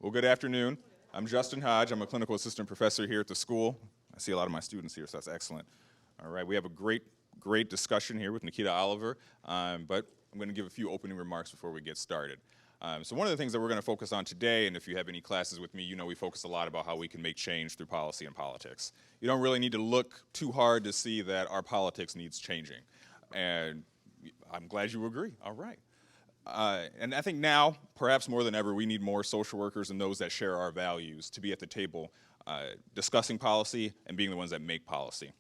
Well, good afternoon. I'm Justin Hodge. I'm a clinical assistant professor here at the school. I see a lot of my students here, so that's excellent. All right, we have a great discussion here with Nikita Oliver, but I'm going to give a few opening remarks before we get started. So one of the things that we're going to focus on today, and if you have any classes with me, you know we focus a lot about how we can make change through policy and politics. You don't really need to look too hard to see that our politics needs changing. And I'm glad you agree. All right. And I think now, perhaps more than ever, we need more social workers and those that share our values to be at the table discussing policy and being the ones that make policy.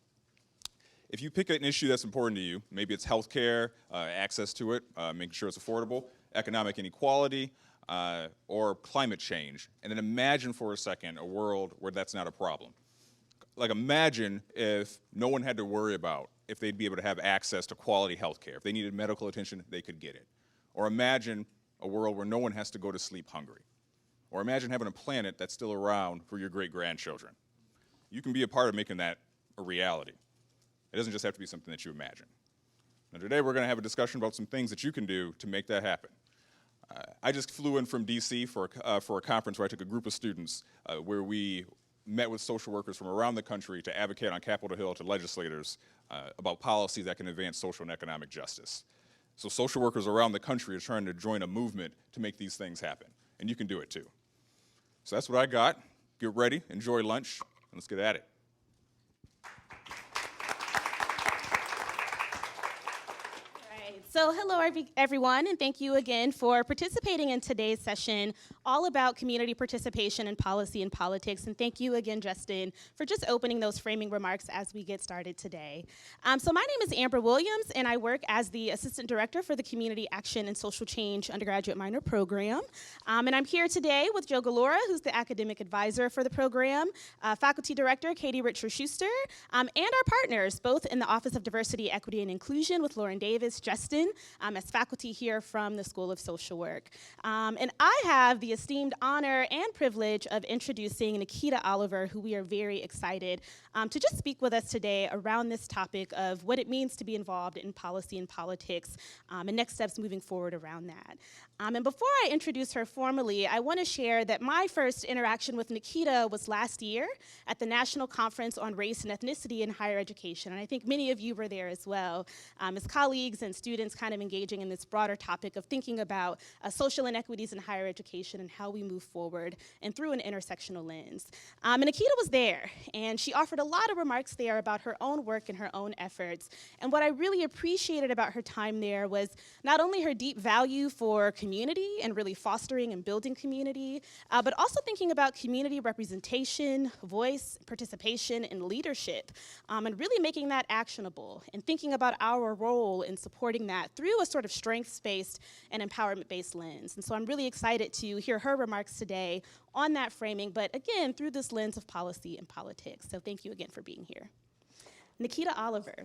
If you pick an issue that's important to you, maybe it's healthcare, access to it, making sure it's affordable, economic inequality, or climate change, and then imagine for a second a world where that's not a problem. Like imagine if no one had to worry about if they'd be able to have access to quality healthcare. If they needed medical attention, they could get it. Or imagine a world where no one has to go to sleep hungry. Or imagine having a planet that's still around for your great-grandchildren. You can be a part of making that a reality. It doesn't just have to be something that you imagine. Now today we're going to have a discussion about some things that you can do to make that happen. I just flew in from DC for a conference where I took a group of students where we met with social workers from around the country to advocate on Capitol Hill to legislators about policies that can advance social and economic justice. So social workers around the country are trying to join a movement to make these things happen, and you can do it too. So that's what I got. Get ready, enjoy lunch, and let's get at it. So hello everyone, and thank you again for participating in today's session all about community participation in policy and politics. And thank you again, Justin, for just opening those framing remarks as we get started today. So my name is Amber Williams, and I work as the Assistant Director for the Community Action and Social Change Undergraduate Minor Program. And I'm here today with Joe Galora, who's the Academic Advisor for the program, Faculty Director Katie Richter-Schuster, and our partners, both in the Office of Diversity, Equity, and Inclusion with Lauren Davis, Justin, as faculty here from the School of Social Work. And I have the esteemed honor and privilege of introducing Nikita Oliver, who we are very excited to just speak with us today around this topic of what it means to be involved in policy and politics and next steps moving forward around that. And before I introduce her formally, I want to share that my first interaction with Nikita was last year at the National Conference on Race and Ethnicity in Higher Education. And I think many of you were there as well, as colleagues and students kind of engaging in this broader topic of thinking about social inequities in higher education and how we move forward and through an intersectional lens. And Nikita was there, and she offered a lot of remarks there about her own work and her own efforts. And what I really appreciated about her time there was not only her deep value for community and really fostering and building community, but also thinking about community representation, voice, participation, and leadership, and really making that actionable and thinking about our role in supporting that through a sort of strengths-based and empowerment-based lens. And so I'm really excited to hear her remarks today on that framing, but again, through this lens of policy and politics. So thank you again for being here. Nikita Oliver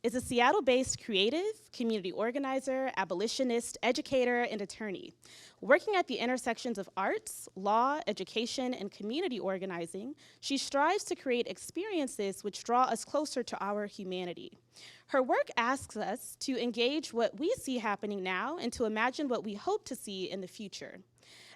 is a Seattle-based creative, community organizer, abolitionist, educator, and attorney. Working at the intersections of arts, law, education, and community organizing, she strives to create experiences which draw us closer to our humanity. Her work asks us to engage what we see happening now and to imagine what we hope to see in the future.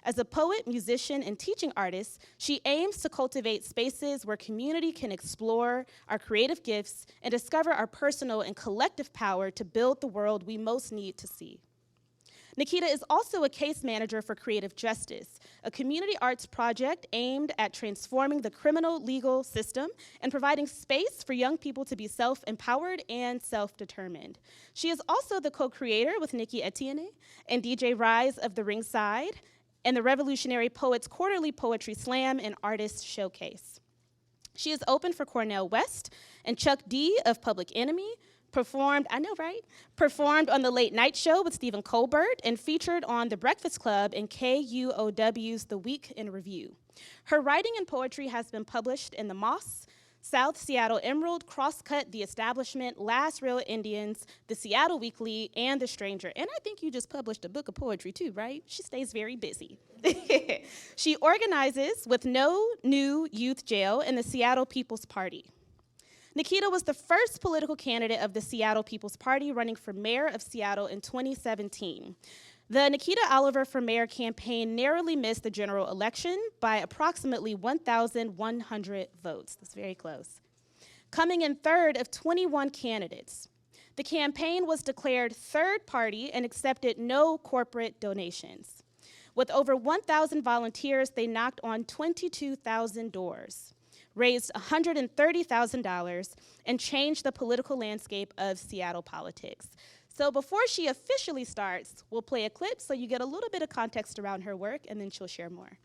As a poet, musician, and teaching artist, she aims to cultivate spaces where community can explore our creative gifts and discover our personal and collective power to build the world we most need to see. Nikita is also a case manager for Creative Justice, a community arts project aimed at transforming the criminal legal system and providing space for young people to be self-empowered and self-determined. She is also the co-creator with Nikki Etienne and DJ Rise of the Ringside and the Revolutionary Poets Quarterly Poetry Slam and Artist Showcase. She is open for Cornel West and Chuck D of Public Enemy, performed on the Late Night Show with Stephen Colbert, and featured on The Breakfast Club and KUOW's The Week in Review. Her writing and poetry has been published in The Moss, South Seattle Emerald, Crosscut, The Establishment, Last Real Indians, The Seattle Weekly, and The Stranger. And I think you just published a book of poetry too, right? She stays very busy. She organizes with No New Youth Jail and the Seattle People's Party. Nikita was the first political candidate of the Seattle People's Party running for mayor of Seattle in 2017. The Nikita Oliver for Mayor campaign narrowly missed the general election by approximately 1,100 votes. That's very close. Coming in third of 21 candidates, the campaign was declared third party and accepted no corporate donations. With over 1,000 volunteers, they knocked on 22,000 doors, raised $130,000, and changed the political landscape of Seattle politics. So before she officially starts, we'll play a clip so you get a little bit of context around her work, and then she'll share more.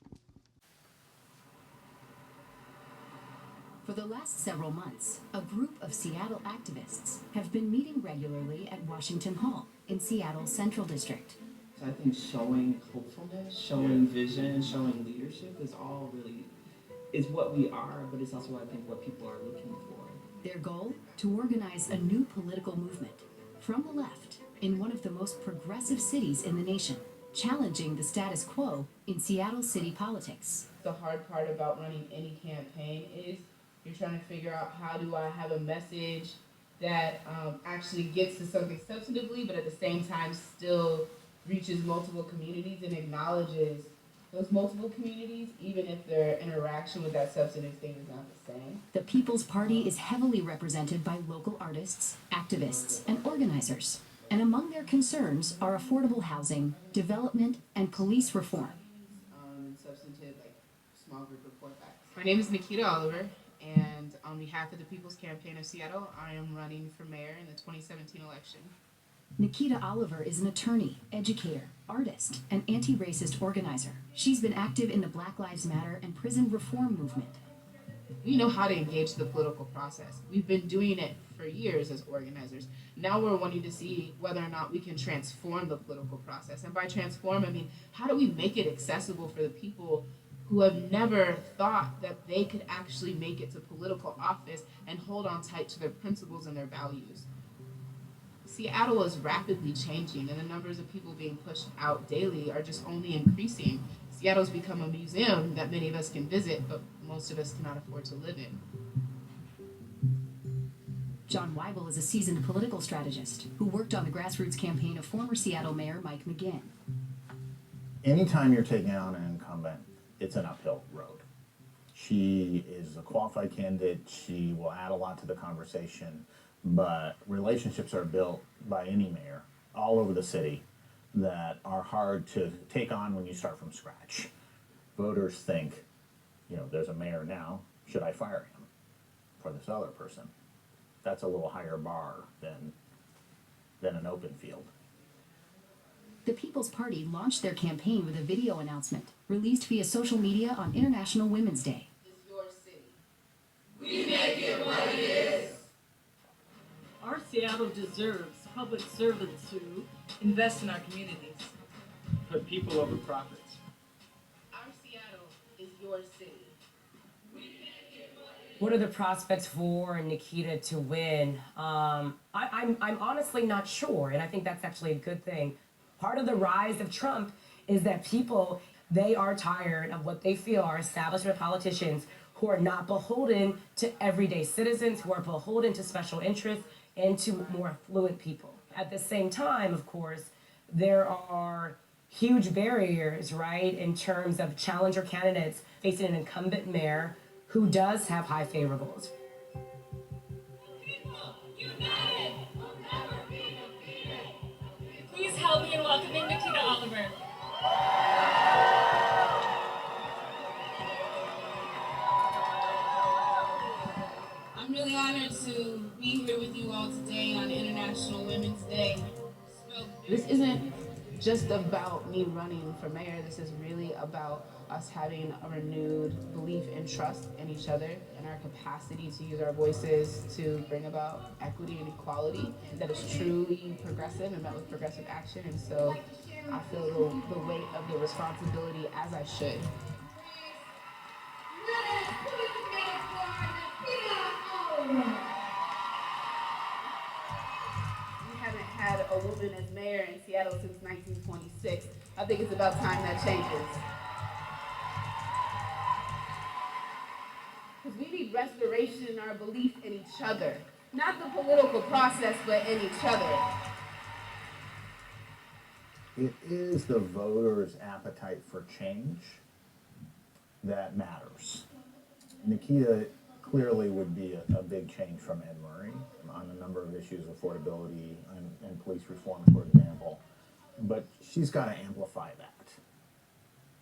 For the last several months, a group of Seattle activists have been meeting regularly at Washington Hall in Seattle's Central District. I think showing hopefulness, showing vision, showing leadership is what we are, but it's also, I think, what people are looking for. Their goal? To organize a new political movement from the left in one of the most progressive cities in the nation, challenging the status quo in Seattle city politics. The hard part about running any campaign is you're trying to figure out, how do I have a message that actually gets to something substantively, but at the same time still reaches multiple communities and acknowledges those multiple communities, even if their interaction with that substantive thing is not the same. The People's Party is heavily represented by local artists, activists, and organizers. And among their concerns are affordable housing, development, and police reform. And substantive, small group report back. My name is Nikkita Oliver, and on behalf of the People's Campaign of Seattle, I am running for mayor in the 2017 election. Nikita Oliver is an attorney, educator, artist, and anti-racist organizer. She's been active in the Black Lives Matter and prison reform movement. We know how to engage the political process. We've been doing it for years as organizers. Now we're wanting to see whether or not we can transform the political process. And by transform, I mean, how do we make it accessible for the people who have never thought that they could actually make it to political office and hold on tight to their principles and their values? Seattle is rapidly changing, and the numbers of people being pushed out daily are just only increasing. Seattle's become a museum that many of us can visit, but most of us cannot afford to live in. John Weibel is a seasoned political strategist who worked on the grassroots campaign of former Seattle Mayor Mike McGinn. Anytime you're taking on an incumbent, it's an uphill road. She is a qualified candidate. She will add a lot to the conversation, but relationships are built by any mayor all over the city that are hard to take on when you start from scratch. Voters think, there's a mayor now, should I fire him for this other person? That's a little higher bar than an open field. The People's Party launched their campaign with a video announcement released via social media on International Women's Day. It's your city. We make it what it is. Our Seattle deserves public servants who invest in our communities, Put people over profits. Our Seattle is your city. What are the prospects for Nikita to win? I'm honestly not sure, and I think that's actually a good thing. Part of the rise of Trump is that people, they are tired of what they feel are establishment politicians who are not beholden to everyday citizens, who are beholden to special interests and to more affluent people. At the same time, of course, there are huge barriers, right, in terms of challenger candidates facing an incumbent mayor who does have high favorables. People united will never be defeated. Please help me in welcoming Nikita Oliver. I'm really honored to be here with you all today on International Women's Day. This isn't just about me running for mayor. This is really about us having a renewed belief and trust in each other and our capacity to use our voices to bring about equity and equality that is truly progressive and met with progressive action. And so I feel the weight of the responsibility, as I should. We haven't had a woman as mayor in Seattle since 1926. I think it's about time that changes. Because we need restoration in our belief in each other. Not the political process, but in each other. it is the voters' appetite for change that matters. Nikita clearly would be a big change from Ed Murray on a number of issues, affordability and police reform, for example. But she's got to amplify that,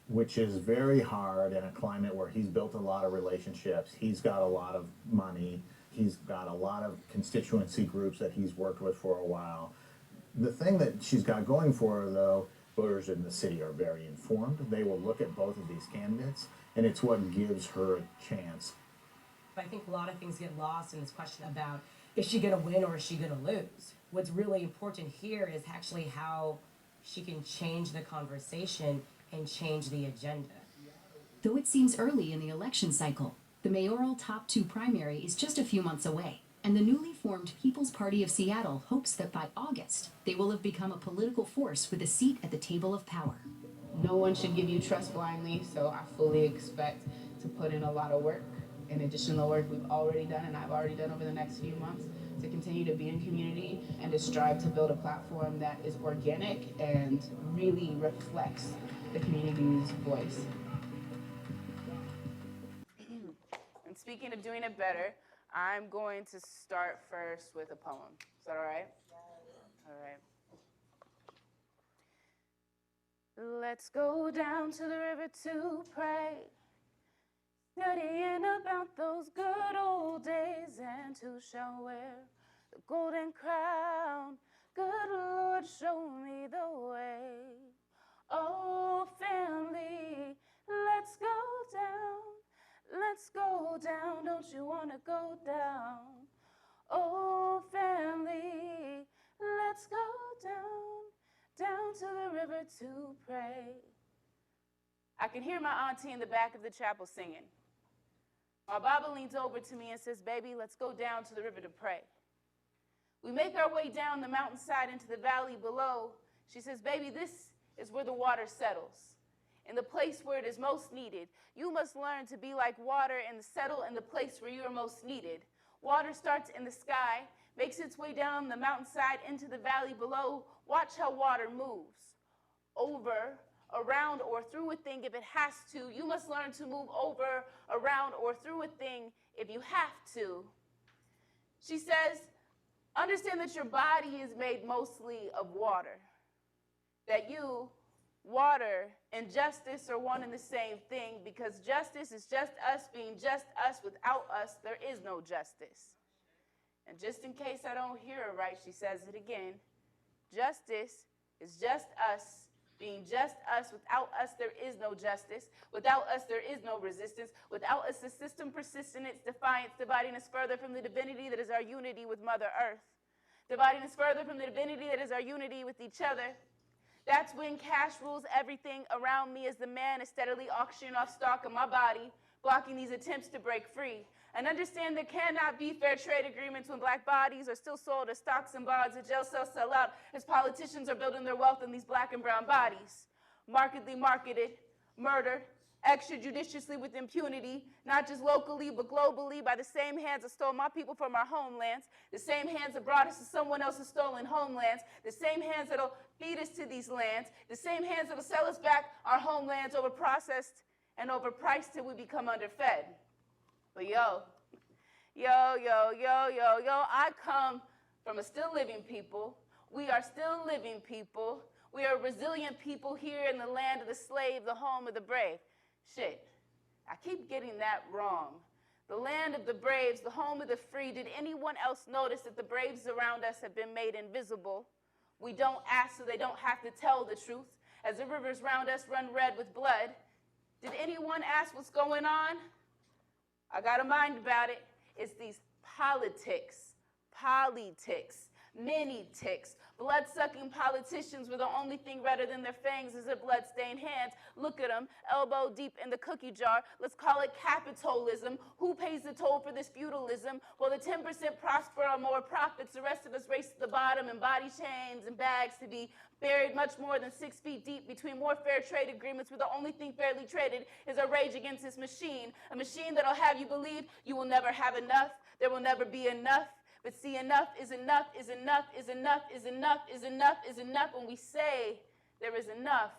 which is very hard in a climate where he's built a lot of relationships, he's got a lot of money, he's got a lot of constituency groups that he's worked with for a while. The thing that she's got going for her, though, voters in the city are very informed. They will look at both of these candidates, and it's what gives her a chance. I think a lot of things get lost in this question about, is she going to win or is she going to lose? What's really important here is actually how she can change the conversation and change the agenda. Though it seems early in the election cycle, the mayoral top 2 primary is just a few months away, and the newly formed People's Party of Seattle hopes that by August, they will have become a political force with a seat at the table of power. No one should give you trust blindly, so I fully expect to put in a lot of work, in addition to the work we've already done and I've already done over the next few months, to continue to be in community and to strive to build a platform that is organic and really reflects the community's voice. And speaking of doing it better, I'm going to start first with a poem. Is that all right? All right. Let's go down to the river to pray, studying about those good old days, and who shall wear the golden crown. Good Lord, show me the way. Oh, family, let's go down. Let's go down. Don't you want to go down? Oh, family, let's go down to the river to pray. I can hear my auntie in the back of the chapel singing. My Baba leans over to me and says, baby, let's go down to the river to pray. We make our way down the mountainside into the valley below. She says, baby, this is where the water settles, in the place where it is most needed. You must learn to be like water and settle in the place where you are most needed. Water starts in the sky, makes its way down the mountainside into the valley below. Watch how water moves. Over, around, or through a thing if it has to. You must learn to move over, around, or through a thing if you have to. She says, understand that your body is made mostly of water. That you, water, and justice are one and the same thing, because justice is just us being just us. Without us, there is no justice. And just in case I don't hear her right, she says it again. Justice is just us being just us. Without us, there is no justice. Without us, there is no resistance. Without us, the system persists in its defiance, dividing us further from the divinity that is our unity with Mother Earth, dividing us further from the divinity that is our unity with each other. That's when cash rules everything around me, as the man is steadily auctioning off stock of my body, blocking these attempts to break free. And understand there cannot be fair trade agreements when black bodies are still sold as stocks and bonds, as jail cells sell out, as politicians are building their wealth in these black and brown bodies. Markedly marketed, murdered, extrajudiciously with impunity, not just locally but globally, by the same hands that stole my people from our homelands, the same hands that brought us to someone else's stolen homelands, the same hands that'll feed us to these lands, the same hands that'll sell us back our homelands overprocessed and overpriced till we become underfed. But I come from a still living people. We are still living people. We are resilient people here in the land of the slave, the home of the brave. Shit, I keep getting that wrong. The land of the braves, the home of the free. Did anyone else notice that the braves around us have been made invisible? We don't ask so they don't have to tell the truth, as the rivers around us run red with blood. Did anyone ask what's going on? I got a mind about it. It's these politics, mini-ticks, blood-sucking politicians where the only thing redder than their fangs is their blood-stained hands. Look at them, elbow deep in the cookie jar. Let's call it capitalism. Who pays the toll for this feudalism? Well, the 10% prosper on more profits. The rest of us race to the bottom in body chains and bags to be buried much more than 6 feet deep between more fair trade agreements where the only thing fairly traded is our rage against this machine. A machine that'll have you believe you will never have enough. There will never be enough. But see, enough is enough is enough is enough is enough is enough is enough when we say There is enough.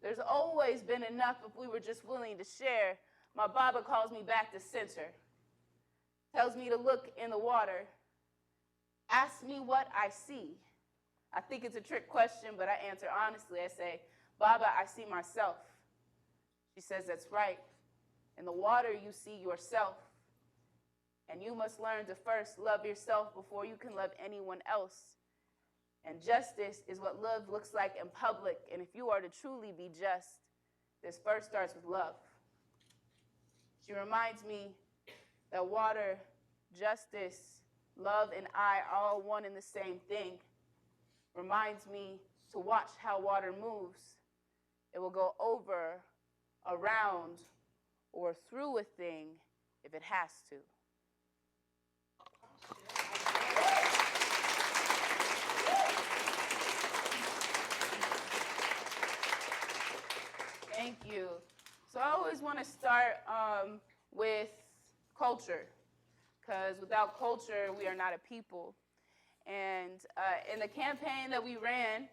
There's always been enough if we were just willing to share. My Baba calls me back to center, tells me to look in the water, ask me what I see. I think it's a trick question, but I answer honestly. I say, Baba, I see myself. She says, that's right. In the water, you see yourself. And you must learn to first love yourself before you can love anyone else. And justice is what love looks like in public. And if you are to truly be just, this first starts with love. She reminds me that water, justice, love, and I are all one and the same thing. Reminds me to watch how water moves. It will go over, around, or through a thing if it has to. Thank you. So I always want to start with culture, because without culture, we are not a people. And in the campaign that we ran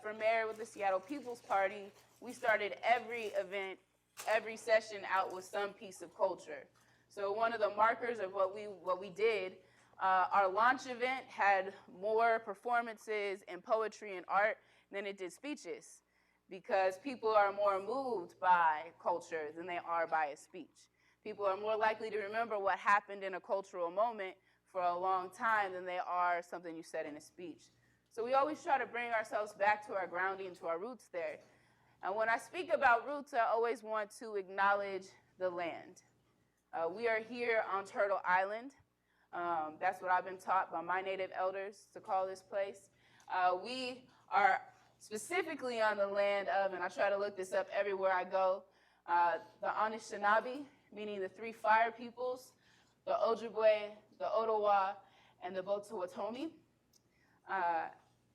for mayor with the Seattle People's Party, we started every event, every session out with some piece of culture. So one of the markers of what we did, our launch event had more performances in poetry and art than it did speeches, because people are more moved by culture than they are by a speech. People are more likely to remember what happened in a cultural moment for a long time than they are something you said in a speech. So we always try to bring ourselves back to our grounding, to our roots there. And when I speak about roots, I always want to acknowledge the land. We are here on Turtle Island. That's what I've been taught by my native elders to call this place. We are specifically on the land of, and I try to look this up everywhere I go, the Anishinaabe, meaning the three fire peoples, the Ojibwe, the Ottawa, and the Potawatomi.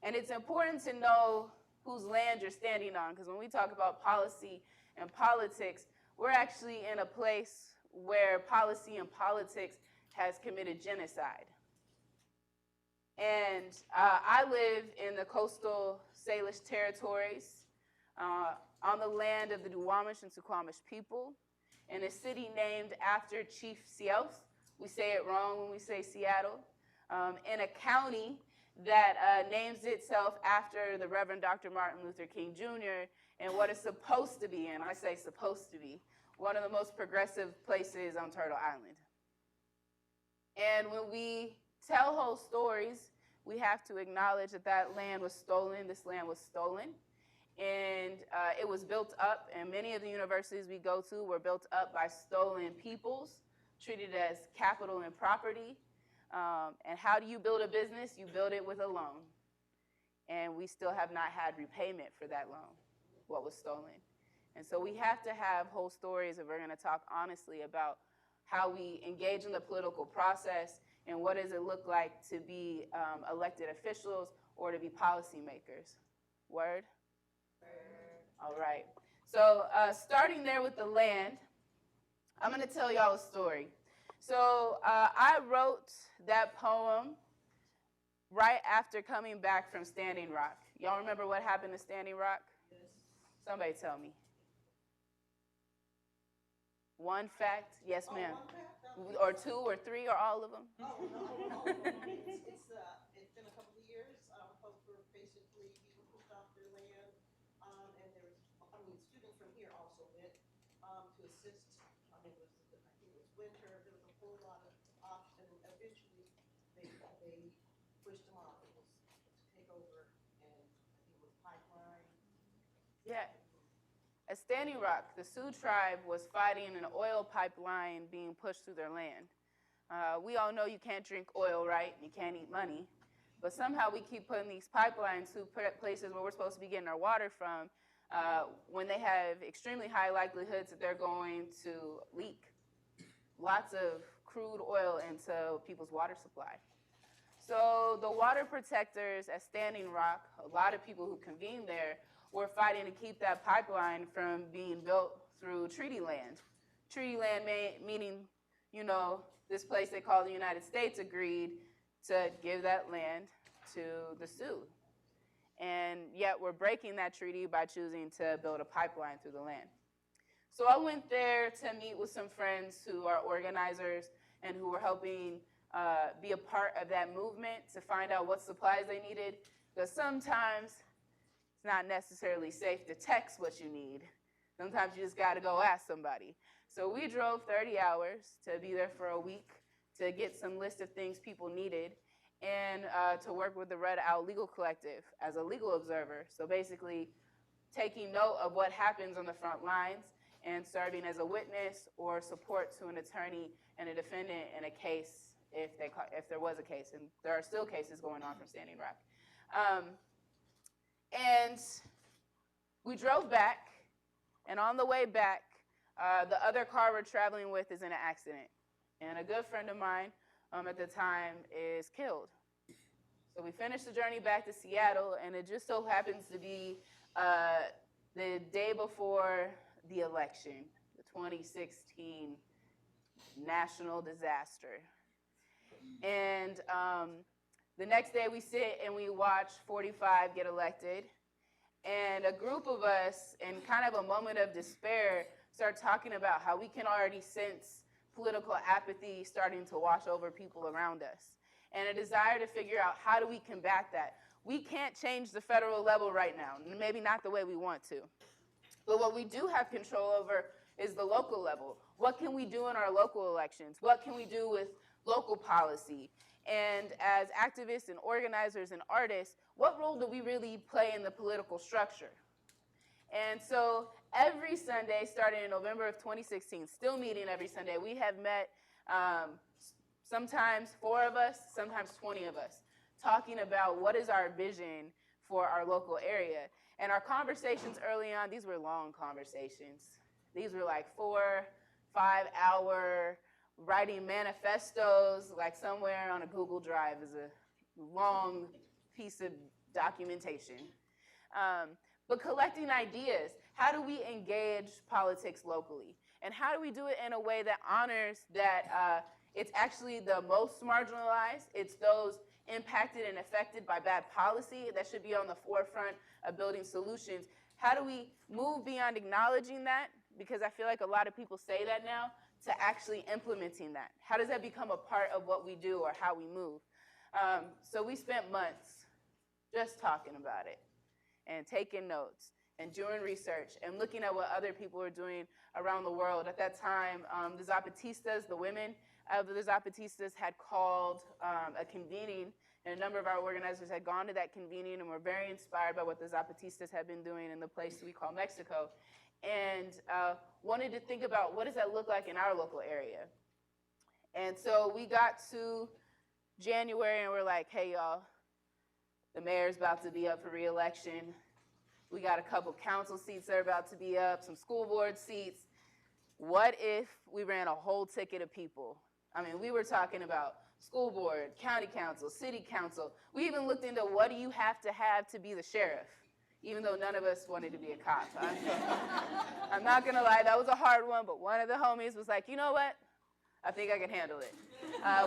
And it's important to know whose land you're standing on, because when we talk about policy and politics, we're actually in a place where policy and politics has committed genocide. And I live in the coastal Salish territories on the land of the Duwamish and Suquamish people in a city named after Chief Sealth. We say it wrong when we say Seattle. In a county that names itself after the Reverend Dr. Martin Luther King Jr. and what is supposed to be, and I say supposed to be, one of the most progressive places on Turtle Island. And when we tell whole stories, we have to acknowledge that that land was stolen, this land was stolen, and it was built up, and many of the universities we go to were built up by stolen peoples, treated as capital and property. And how do you build a business? You build it with a loan. And we still have not had repayment for that loan, what was stolen. And so we have to have whole stories if we're going to talk honestly about how we engage in the political process and what does it look like to be elected officials or to be policymakers. Word? All right. So starting there with the land, I'm going to tell y'all a story. So I wrote that poem right after coming back from Standing Rock. Y'all remember what happened to Standing Rock? Yes. Somebody tell me. One fact? Yes, ma'am. Or two or three or all of them? No. It's been a couple of years. Folks were basically being pushed off their land. And there's, students from here also went to assist. I think it was winter. There was a whole lot of options. And eventually, they pushed them off. It was to take over, and I think it was pipeline. Yeah. At Standing Rock, the Sioux tribe was fighting an oil pipeline being pushed through their land. We all know you can't drink oil, right? You can't eat money. But somehow we keep putting these pipelines through places where we're supposed to be getting our water from when they have extremely high likelihoods that they're going to leak lots of crude oil into people's water supply. So the water protectors at Standing Rock, a lot of people who convened there, were fighting to keep that pipeline from being built through treaty land. Treaty land meaning, this place they call the United States agreed to give that land to the Sioux. And yet we're breaking that treaty by choosing to build a pipeline through the land. So I went there to meet with some friends who are organizers and who were helping be a part of that movement to find out what supplies they needed. Because sometimes it's not necessarily safe to text what you need. Sometimes you just got to go ask somebody. So we drove 30 hours to be there for a week to get some list of things people needed and to work with the Red Owl Legal Collective as a legal observer. So basically taking note of what happens on the front lines and serving as a witness or support to an attorney and a defendant in a case if there was a case. And there are still cases going on from Standing Rock. And we drove back, and on the way back, the other car we're traveling with is in an accident. And a good friend of mine at the time is killed. So we finished the journey back to Seattle, and it just so happens to be the day before the election, the 2016 national disaster. And the next day we sit and we watch 45 get elected. And a group of us, in kind of a moment of despair, start talking about how we can already sense political apathy starting to wash over people around us. And a desire to figure out how do we combat that. We can't change the federal level right now, maybe not the way we want to. But what we do have control over is the local level. What can we do in our local elections? What can we do with local policy? And as activists and organizers and artists, what role do we really play in the political structure? And so every Sunday, starting in November of 2016, still meeting every Sunday, we have met sometimes 4 of us, sometimes 20 of us, talking about what is our vision for our local area. And our conversations early on, these were long conversations. These were like 4, 5-hour writing manifestos, like somewhere on a Google Drive is a long piece of documentation. But collecting ideas, how do we engage politics locally? And how do we do it in a way that honors that it's actually the most marginalized, it's those impacted and affected by bad policy that should be on the forefront of building solutions. How do we move beyond acknowledging that? Because I feel like a lot of people say that now, to actually implementing that. How does that become a part of what we do or how we move? So we spent months just talking about it and taking notes and doing research and looking at what other people were doing around the world. At that time, the Zapatistas, the women of the Zapatistas had called a convening, and a number of our organizers had gone to that convening and were very inspired by what the Zapatistas had been doing in the place we call Mexico, and wanted to think about what does that look like in our local area. And so we got to January and we're like, hey y'all, the mayor's about to be up for re-election. We got a couple council seats that are about to be up, some school board seats. What if we ran a whole ticket of people? I mean, we were talking about school board, county council, city council. We even looked into what do you have to be the sheriff, even though none of us wanted to be a cop. I'm not gonna lie, that was a hard one, but one of the homies was like, you know what? I think I can handle it.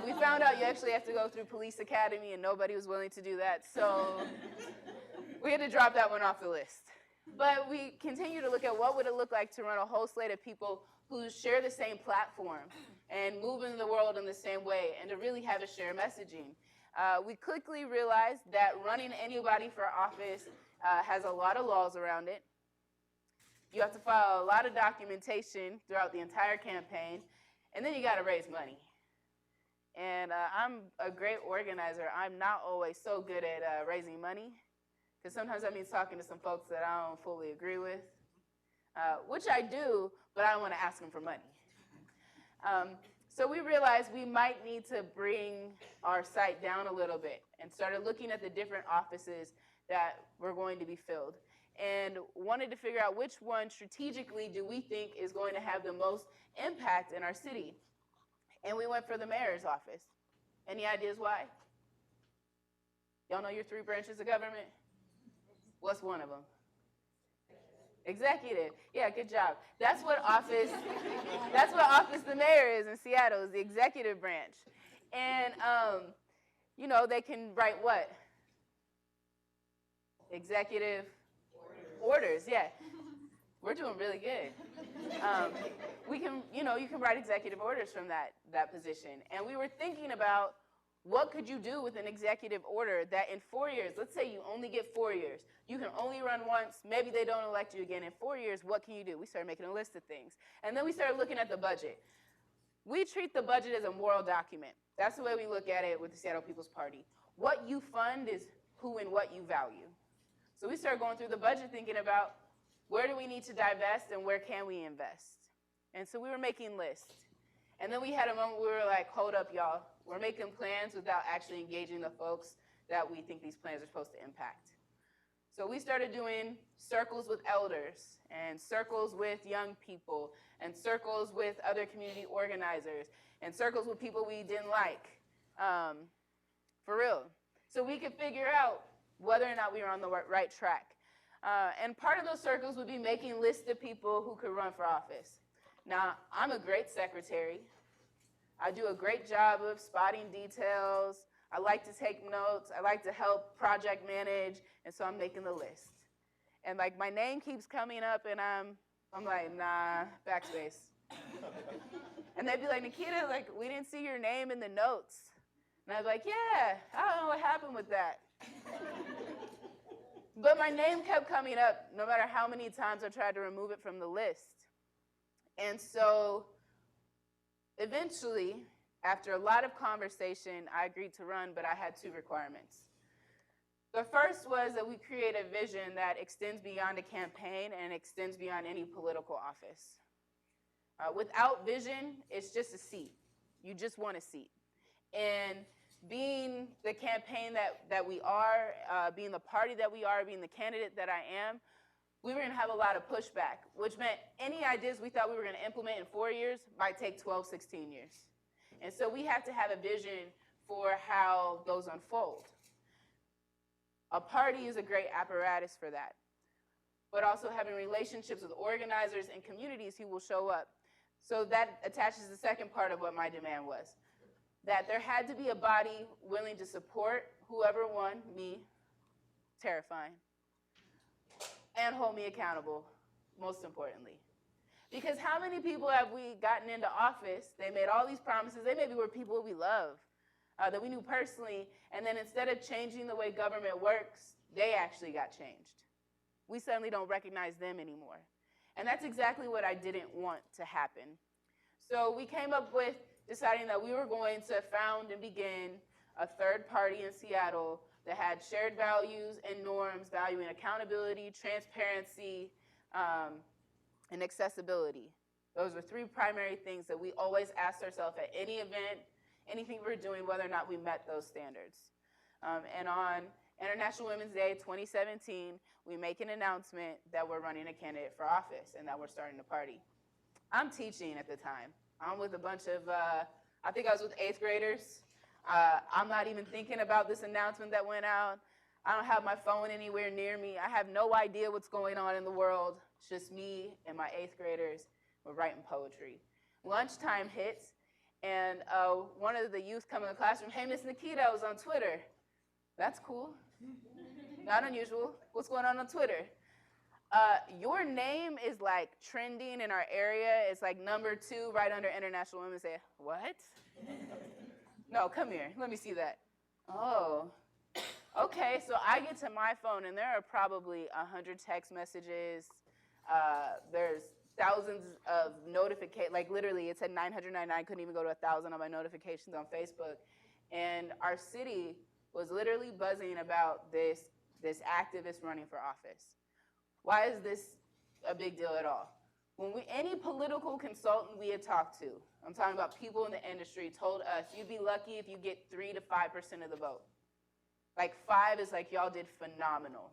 We found out you actually have to go through police academy and nobody was willing to do that, so we had to drop that one off the list. But we continue to look at what would it look like to run a whole slate of people who share the same platform and move in the world in the same way and to really have a shared messaging. We quickly realized that running anybody for office has a lot of laws around it. You have to file a lot of documentation throughout the entire campaign, and then you got to raise money. And I'm a great organizer. I'm not always so good at raising money, because sometimes that means talking to some folks that I don't fully agree with, which I do, but I don't want to ask them for money. So we realized we might need to bring our site down a little bit and started looking at the different offices that were going to be filled and wanted to figure out which one strategically do we think is going to have the most impact in our city. And we went for the mayor's office. Any ideas why? Y'all know your 3 branches of government? What's one of them? Executive. Yeah, good job. That's what office the mayor is in Seattle, is the executive branch. And, they can write what? Executive orders, yeah. We're doing really good. We can, you can write executive orders from that position. And we were thinking about what could you do with an executive order that in 4 years, let's say you only get 4 years, you can only run once, maybe they don't elect you again. In 4 years, what can you do? We started making a list of things. And then we started looking at the budget. We treat the budget as a moral document. That's the way we look at it with the Seattle People's Party. What you fund is who and what you value. So we started going through the budget thinking about where do we need to divest and where can we invest? And so we were making lists. And then we had a moment where we were like, hold up, y'all. We're making plans without actually engaging the folks that we think these plans are supposed to impact. So we started doing circles with elders and circles with young people and circles with other community organizers and circles with people we didn't like, for real. So we could figure out whether or not we were on the right track. And part of those circles would be making lists of people who could run for office. Now, I'm a great secretary. I do a great job of spotting details. I like to take notes. I like to help project manage, and so I'm making the list. And like my name keeps coming up, and I'm like, nah, backspace. And they'd be like, Nikita, like we didn't see your name in the notes. And I was like, yeah, I don't know what happened with that. But my name kept coming up no matter how many times I tried to remove it from the list. And so eventually, after a lot of conversation, I agreed to run, but I had 2 requirements. The first was that we create a vision that extends beyond a campaign and extends beyond any political office. Without vision, it's just a seat. You just want a seat. And being the campaign that we are, being the party that we are, being the candidate that I am, we were going to have a lot of pushback, which meant any ideas we thought we were going to implement in 4 years might take 12, 16 years. And so we have to have a vision for how those unfold. A party is a great apparatus for that, but also having relationships with organizers and communities who will show up. So that attaches the second part of what my demand was, that there had to be a body willing to support whoever won, me, terrifying, and hold me accountable, most importantly. Because how many people have we gotten into office, they made all these promises, they maybe were people we love, that we knew personally, and then instead of changing the way government works, they actually got changed. We suddenly don't recognize them anymore. And that's exactly what I didn't want to happen. So we came up with deciding that we were going to found and begin a third party in Seattle that had shared values and norms, valuing accountability, transparency, and accessibility. Those are 3 primary things that we always asked ourselves at any event, anything we're doing, whether or not we met those standards. And on International Women's Day 2017, we make an announcement that we're running a candidate for office and that we're starting a party. I'm teaching at the time. I'm with a bunch of, I think I was with 8th graders. I'm not even thinking about this announcement that went out. I don't have my phone anywhere near me. I have no idea what's going on in the world. It's just me and my 8th graders. We're writing poetry. Lunchtime hits, and one of the youth come in the classroom, hey, Miss Nikita, I was on Twitter. That's cool. Not unusual. What's going on Twitter? Your name is like trending in our area. It's like number 2 right under International Women's Day. What? No, come here. Let me see that. Oh. Okay, so I get to my phone, and there are probably 100 text messages. There's thousands of notifications. Like, literally, it said 999. Couldn't even go to 1,000 on my notifications on Facebook. And our city was literally buzzing about this activist running for office. Why is this a big deal at all? When any political consultant we had talked to, I'm talking about people in the industry, told us, you'd be lucky if you get 3 to 5% of the vote. Like 5 is like, y'all did phenomenal.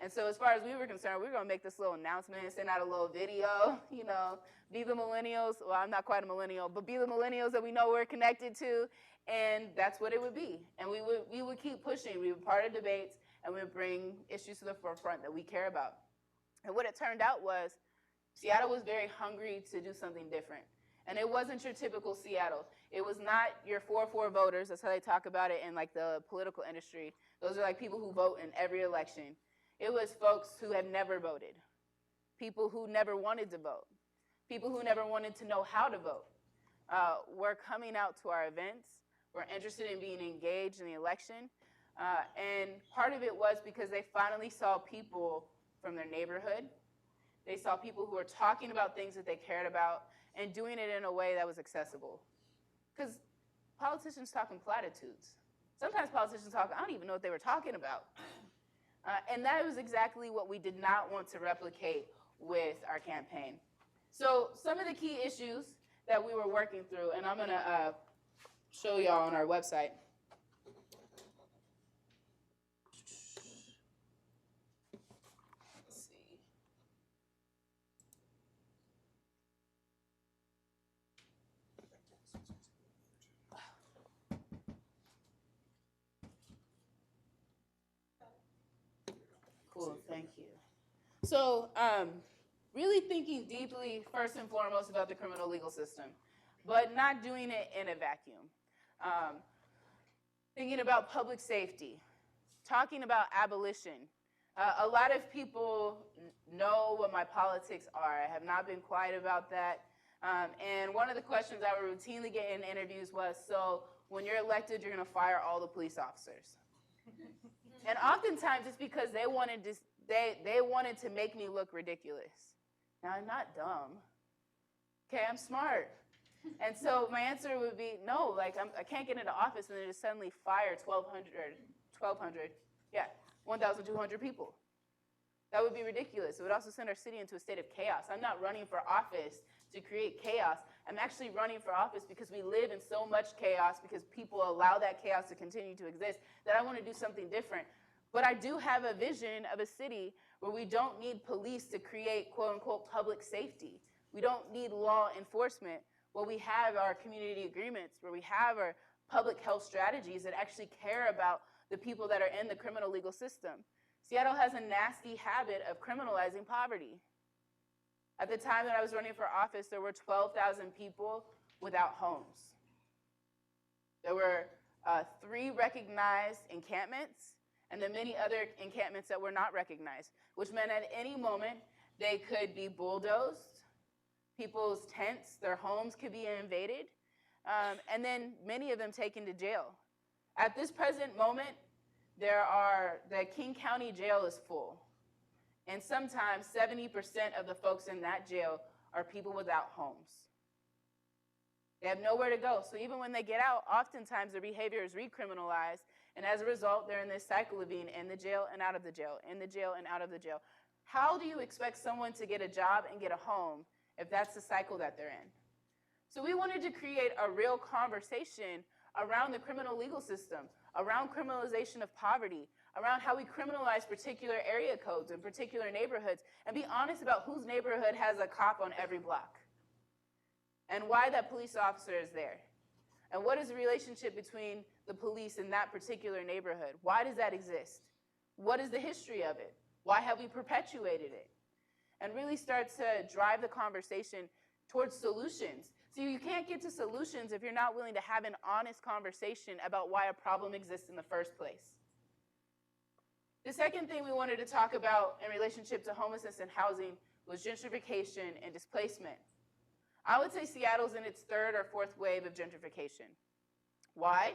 And so as far as we were concerned, we were gonna make this little announcement, send out a little video, be the millennials. Well, I'm not quite a millennial, but be the millennials that we know we're connected to, and that's what it would be. And we would keep pushing. We would part of debates, and we would bring issues to the forefront that we care about. And what it turned out was Seattle was very hungry to do something different. And it wasn't your typical Seattle. It was not your 4-4 voters. That's how they talk about it in like the political industry. Those are like people who vote in every election. It was folks who had never voted, people who never wanted to vote, people who never wanted to know how to vote. Were coming out to our events. We're interested in being engaged in the election. And part of it was because they finally saw people from their neighborhood. They saw people who were talking about things that they cared about and doing it in a way that was accessible. Because politicians talk in platitudes. Sometimes politicians talk, I don't even know what they were talking about. And that was exactly what we did not want to replicate with our campaign. So some of the key issues that we were working through, and I'm gonna show y'all on our website. Let's see. Cool, thank you. So, really thinking deeply, first and foremost, about the criminal legal system, but not doing it in a vacuum. Thinking about public safety, talking about abolition. A lot of people know what my politics are. I have not been quiet about that. And one of the questions I would routinely get in interviews was, so when you're elected, you're gonna fire all the police officers. And oftentimes it's because they wanted to make me look ridiculous. Now, I'm not dumb. Okay, I'm smart. And so my answer would be no, like I can't get into office and then just suddenly fire 1,200 people. That would be ridiculous. It would also send our city into a state of chaos. I'm not running for office to create chaos. I'm actually running for office because we live in so much chaos, because people allow that chaos to continue to exist, that I want to do something different. But I do have a vision of a city where we don't need police to create, quote unquote, public safety. We don't need law enforcement. Where we have our community agreements, where we have our public health strategies that actually care about the people that are in the criminal legal system. Seattle has a nasty habit of criminalizing poverty. At the time that I was running for office, there were 12,000 people without homes. There were 3 recognized encampments, and then many other encampments that were not recognized, which meant at any moment they could be bulldozed, people's tents, their homes could be invaded, and then many of them taken to jail. At this present moment, the King County Jail is full. And sometimes 70% of the folks in that jail are people without homes. They have nowhere to go. So even when they get out, oftentimes their behavior is recriminalized. And as a result, they're in this cycle of being in the jail and out of the jail, in the jail and out of the jail. How do you expect someone to get a job and get a home if that's the cycle that they're in? So we wanted to create a real conversation around the criminal legal system, around criminalization of poverty, around how we criminalize particular area codes in particular neighborhoods, and be honest about whose neighborhood has a cop on every block, and why that police officer is there. And what is the relationship between the police in that particular neighborhood? Why does that exist? What is the history of it? Why have we perpetuated it? And really start to drive the conversation towards solutions. So you can't get to solutions if you're not willing to have an honest conversation about why a problem exists in the first place. The second thing we wanted to talk about in relationship to homelessness and housing was gentrification and displacement. I would say Seattle's in its 3rd or 4th wave of gentrification. Why?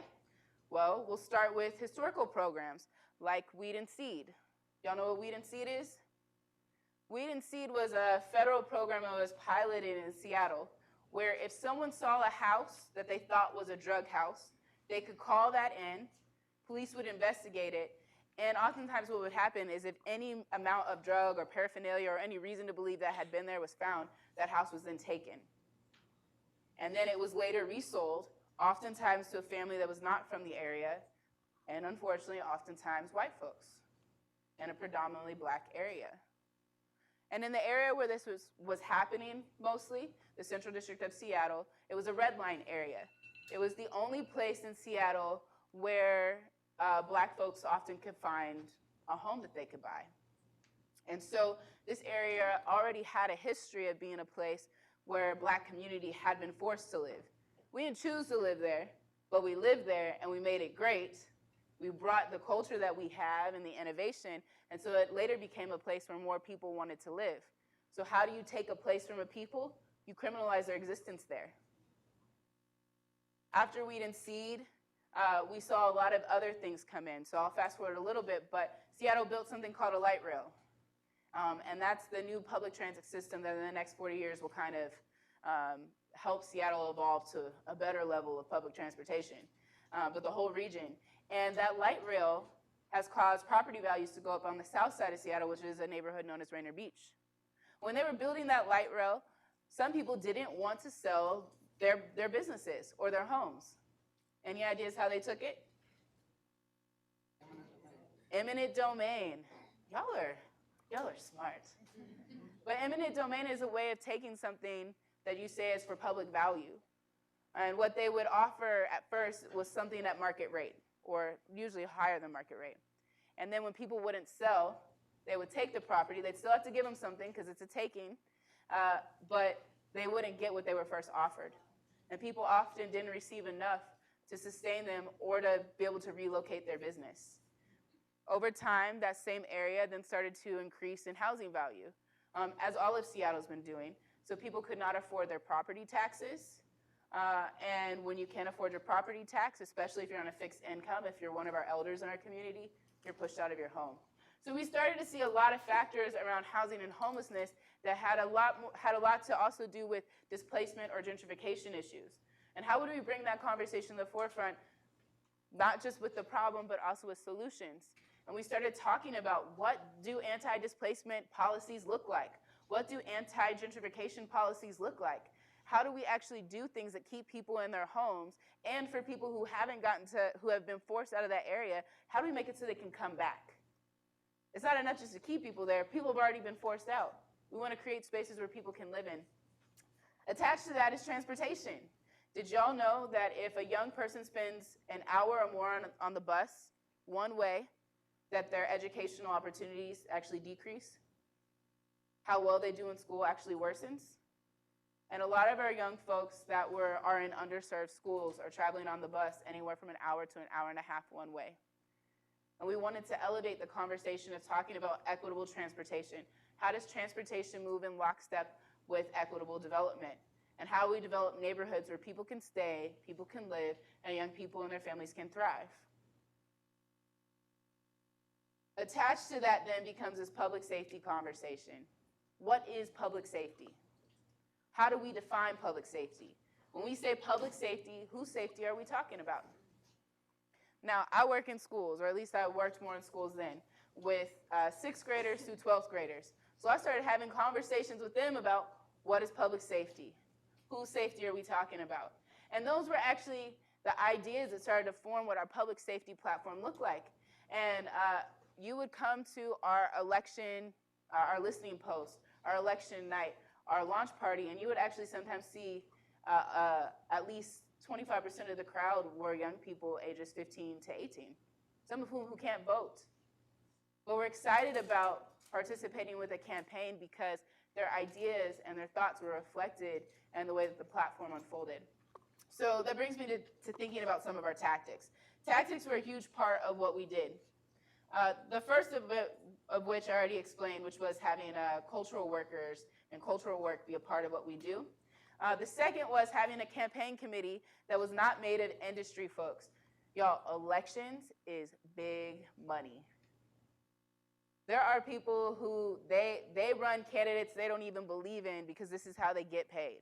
Well, we'll start with historical programs like Weed and Seed. Y'all know what Weed and Seed is? Weed and Seed was a federal program that was piloted in Seattle, where if someone saw a house that they thought was a drug house, they could call that in, police would investigate it, and oftentimes what would happen is if any amount of drug or paraphernalia or any reason to believe that had been there was found, that house was then taken. And then it was later resold, oftentimes to a family that was not from the area, and unfortunately, oftentimes white folks in a predominantly black area. And in the area where this was happening mostly, the Central District of Seattle, it was a red line area. It was the only place in Seattle where black folks often could find a home that they could buy. And so this area already had a history of being a place where black community had been forced to live, We didn't choose to live there, but we lived there and we made it great. We brought the culture that we have and the innovation, and so it later became a place where more people wanted to live. So how do you take a place from a people? You criminalize their existence there. After Weed and Seed, we saw a lot of other things come in. So I'll fast forward a little bit, but Seattle built something called a light rail. And that's the new public transit system that in the next 40 years will kind of help Seattle evolve to a better level of public transportation, but the whole region. And that light rail has caused property values to go up on the south side of Seattle, which is a neighborhood known as Rainier Beach. When they were building that light rail, some people didn't want to sell their businesses or their homes. Any ideas how they took it? Eminent domain. Y'all are smart. But eminent domain is a way of taking something that you say is for public value. And what they would offer at first was something at market rate, or usually higher than market rate. And then when people wouldn't sell, they would take the property. They'd still have to give them something because it's a taking, but they wouldn't get what they were first offered. And people often didn't receive enough to sustain them or to be able to relocate their business. Over time, that same area then started to increase in housing value, as all of Seattle's been doing. So people could not afford their property taxes. And when you can't afford your property tax, especially if you're on a fixed income, if you're one of our elders in our community, you're pushed out of your home. So we started to see a lot of factors around housing and homelessness that had a lot to also do with displacement or gentrification issues. And how would we bring that conversation to the forefront, not just with the problem, but also with solutions? And we started talking about, what do anti-displacement policies look like? What do anti-gentrification policies look like? How do we actually do things that keep people in their homes? And for people who who have been forced out of that area, how do we make it so they can come back? It's not enough just to keep people there. People have already been forced out. We want to create spaces where people can live in. Attached to that is transportation. Did y'all know that if a young person spends an hour or more on the bus one way, that their educational opportunities actually decrease? How well they do in school actually worsens? And a lot of our young folks that are in underserved schools are traveling on the bus anywhere from an hour to an hour and a half one way. And we wanted to elevate the conversation of talking about equitable transportation. How does transportation move in lockstep with equitable development? And how we develop neighborhoods where people can stay, people can live, and young people and their families can thrive. Attached to that then becomes this public safety conversation. What is public safety? How do we define public safety? When we say public safety, whose safety are we talking about? Now, I work in schools, or at least I worked more in schools then, with 6th graders through 12th graders. So I started having conversations with them about, what is public safety? Whose safety are we talking about? And those were actually the ideas that started to form what our public safety platform looked like. And you would come to our election, our listening post, our election night, our launch party, and you would actually sometimes see at least 25% of the crowd were young people ages 15 to 18, some of whom who can't vote. But we're excited about participating with a campaign because their ideas and their thoughts were reflected in the way that the platform unfolded. So that brings me to thinking about some of our tactics. Tactics were a huge part of what we did. The first of which I already explained, which was having cultural workers and cultural work be a part of what we do. The second was having a campaign committee that was not made of industry folks. Y'all, elections is big money. There are people who they run candidates they don't even believe in because this is how they get paid.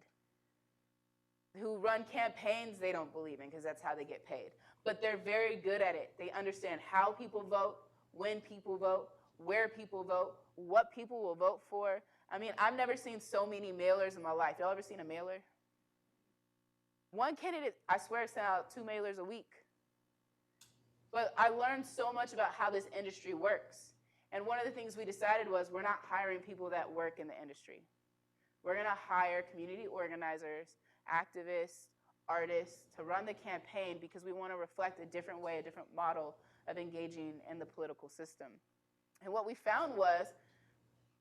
Who run campaigns they don't believe in because that's how they get paid. But they're very good at it. They understand how people vote, when people vote, where people vote, what people will vote for. I mean, I've never seen so many mailers in my life. Y'all ever seen a mailer? One candidate, I swear, sent out 2 mailers a week. But I learned so much about how this industry works. And one of the things we decided was we're not hiring people that work in the industry. We're going to hire community organizers, activists, artists to run the campaign because we want to reflect a different way, a different model of engaging in the political system. And what we found was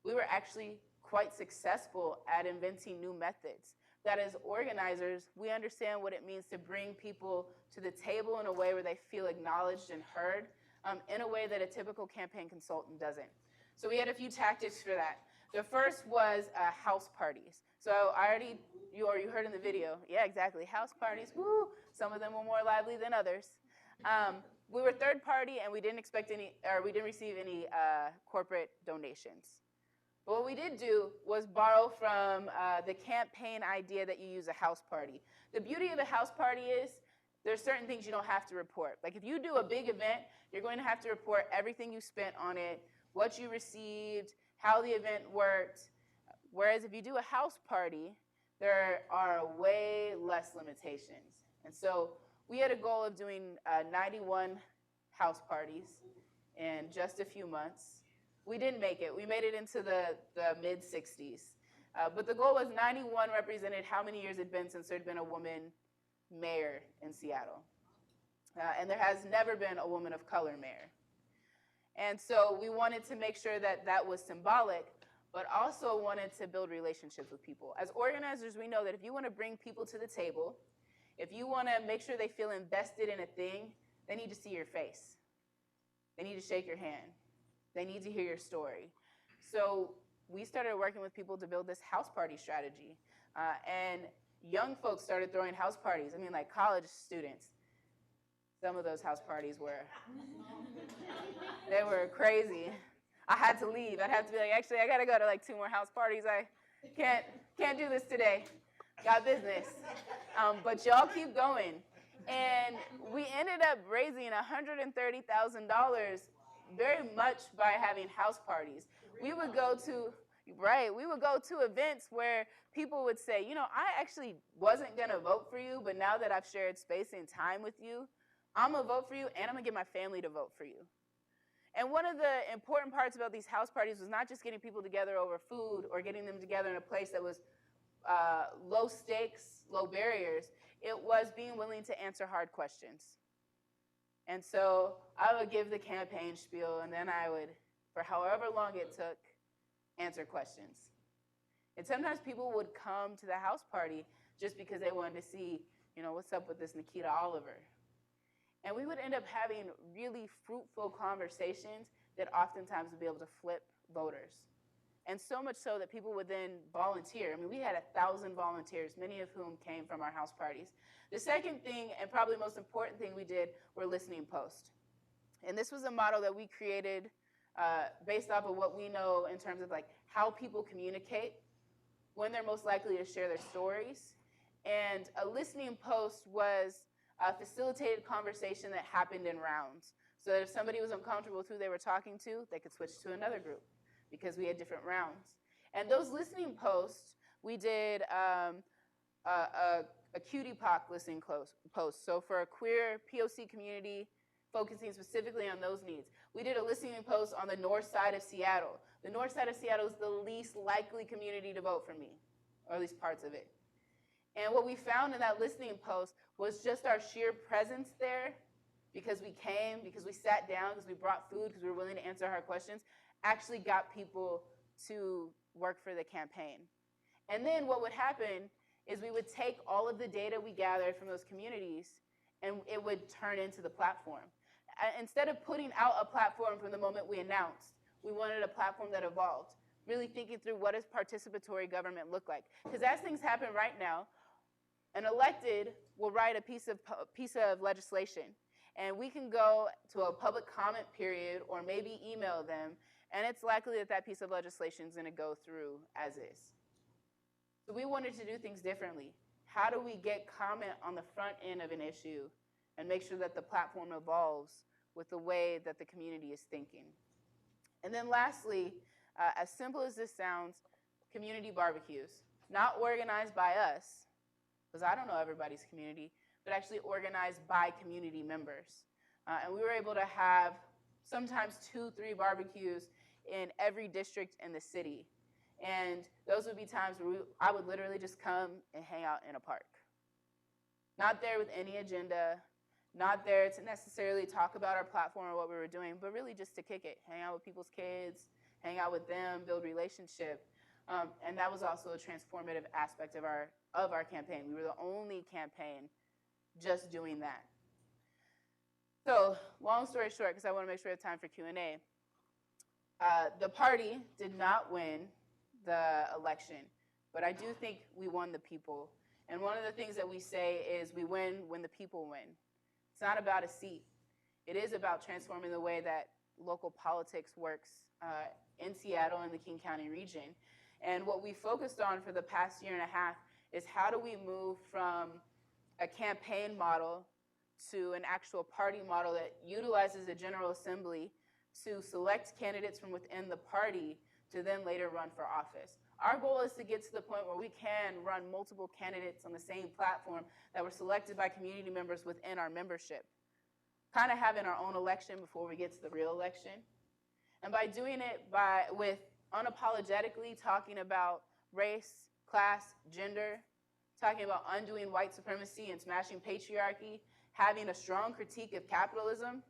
we were actually quite successful at inventing new methods. that as organizers, we understand what it means to bring people to the table in a way where they feel acknowledged and heard, in a way that a typical campaign consultant doesn't. So we had a few tactics for that. The first was house parties. So you heard in the video, yeah, exactly, house parties, woo, some of them were more lively than others. We were third party and we didn't receive any corporate donations. But what we did do was borrow from the campaign idea that you use a house party. The beauty of a house party is there's certain things you don't have to report. Like if you do a big event, you're going to have to report everything you spent on it, what you received, how the event worked. Whereas if you do a house party, there are way less limitations. And so we had a goal of doing 91 house parties in just a few months. We didn't make it. We made it into the mid-60s. But the goal was 91 represented how many years it had been since there had been a woman mayor in Seattle. And there has never been a woman of color mayor. And so we wanted to make sure that that was symbolic, but also wanted to build relationships with people. As organizers, we know that if you want to bring people to the table, if you want to make sure they feel invested in a thing, they need to see your face. They need to shake your hand. They need to hear your story. So we started working with people to build this house party strategy. And young folks started throwing house parties. I mean, like college students. Some of those house parties they were crazy. I had to leave. I'd have to be like, actually, I got to go to like 2 more house parties. I can't do this today. Got business. But y'all keep going. And we ended up raising $130,000 very much by having house parties. We would go to events where people would say, you know, I actually wasn't going to vote for you, but now that I've shared space and time with you, I'm going to vote for you, and I'm going to get my family to vote for you. And one of the important parts about these house parties was not just getting people together over food or getting them together in a place that was low stakes, low barriers. It was being willing to answer hard questions. And so I would give the campaign spiel, and then I would, for however long it took, answer questions. And sometimes people would come to the house party just because they wanted to see, you know, what's up with this Nikita Oliver. And we would end up having really fruitful conversations that oftentimes would be able to flip voters. And so much so that people would then volunteer. I mean, we had 1,000 volunteers, many of whom came from our house parties. The second thing, and probably most important thing we did, were listening posts. And this was a model that we created based off of what we know in terms of like how people communicate, when they're most likely to share their stories. And a listening post was a facilitated conversation that happened in rounds. So that if somebody was uncomfortable with who they were talking to, they could switch to another group because we had different rounds. And those listening posts, we did a cutie POC listening post. So for a queer POC community, focusing specifically on those needs. We did a listening post on the north side of Seattle. The north side of Seattle is the least likely community to vote for me, or at least parts of it. And what we found in that listening post was just our sheer presence there, because we came, because we sat down, because we brought food, because we were willing to answer hard questions, actually got people to work for the campaign. And then what would happen is we would take all of the data we gathered from those communities and it would turn into the platform. Instead of putting out a platform from the moment we announced, we wanted a platform that evolved, really thinking through what does participatory government look like. Because as things happen right now, an elected will write a piece of legislation, and we can go to a public comment period or maybe email them, and it's likely that that piece of legislation is going to go through as is. So we wanted to do things differently. How do we get comment on the front end of an issue and make sure that the platform evolves with the way that the community is thinking? And then lastly, as simple as this sounds, community barbecues. Not organized by us, because I don't know everybody's community, but actually organized by community members. And we were able to have sometimes 2-3 barbecues in every district in the city. And those would be times where I would literally just come and hang out in a park. Not there with any agenda, not there to necessarily talk about our platform or what we were doing, but really just to kick it, hang out with people's kids, hang out with them, build relationship. And that was also a transformative aspect of our of our campaign. We were the only campaign just doing that. So long story short, because I want to make sure we have time for Q&A, the party did not win the election, but I do think we won the people. And one of the things that we say is we win when the people win. It's not about a seat. It is about transforming the way that local politics works in Seattle and the King County region. And what we focused on for the past year and a half is how do we move from a campaign model to an actual party model that utilizes a General Assembly to select candidates from within the party to then later run for office. Our goal is to get to the point where we can run multiple candidates on the same platform that were selected by community members within our membership. Kind of having our own election before we get to the real election. And by doing it with unapologetically talking about race, class, gender, talking about undoing white supremacy and smashing patriarchy, having a strong critique of capitalism,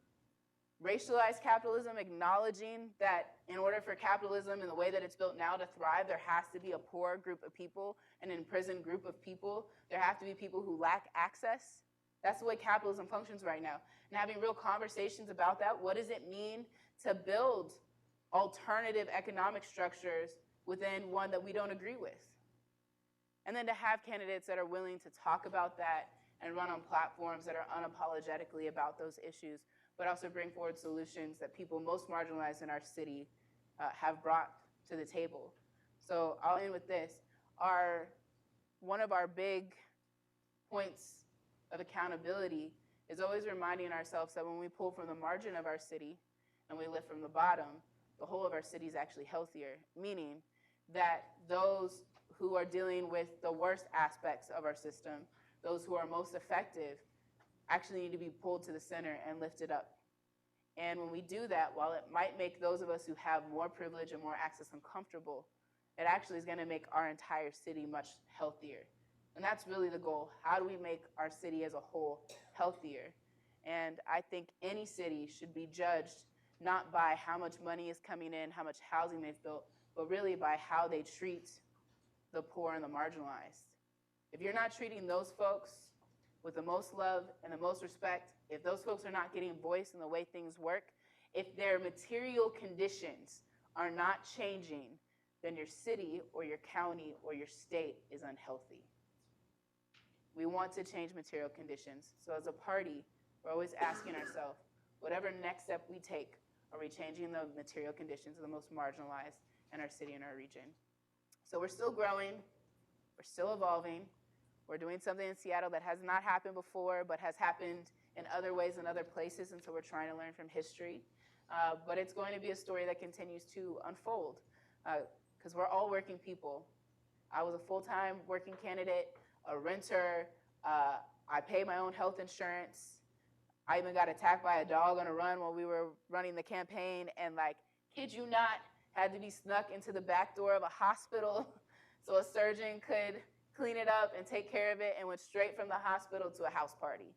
racialized capitalism, acknowledging that in order for capitalism in the way that it's built now to thrive, there has to be a poor group of people, an imprisoned group of people. There have to be people who lack access. That's the way capitalism functions right now. And having real conversations about that, what does it mean to build alternative economic structures within one that we don't agree with? And then to have candidates that are willing to talk about that and run on platforms that are unapologetically about those issues, but also bring forward solutions that people most marginalized in our city have brought to the table. So I'll end with this. One of our big points of accountability is always reminding ourselves that when we pull from the margin of our city and we lift from the bottom, the whole of our city is actually healthier, meaning that those who are dealing with the worst aspects of our system, those who are most effective, actually need to be pulled to the center and lifted up. And when we do that, while it might make those of us who have more privilege and more access uncomfortable, it actually is going to make our entire city much healthier. And that's really the goal. How do we make our city as a whole healthier? And I think any city should be judged not by how much money is coming in, how much housing they've built, but really by how they treat the poor and the marginalized. If you're not treating those folks with the most love and the most respect, if those folks are not getting voice in the way things work, if their material conditions are not changing, then your city or your county or your state is unhealthy. We want to change material conditions. So as a party, we're always asking ourselves, whatever next step we take, are we changing the material conditions of the most marginalized in our city and our region? So we're still growing, we're still evolving. We're doing something in Seattle that has not happened before, but has happened in other ways in other places, and so we're trying to learn from history. But it's going to be a story that continues to unfold, because we're all working people. I was a full-time working candidate, a renter. I pay my own health insurance. I even got attacked by a dog on a run while we were running the campaign, and kid you not, had to be snuck into the back door of a hospital so a surgeon could clean it up and take care of it, and went straight from the hospital to a house party.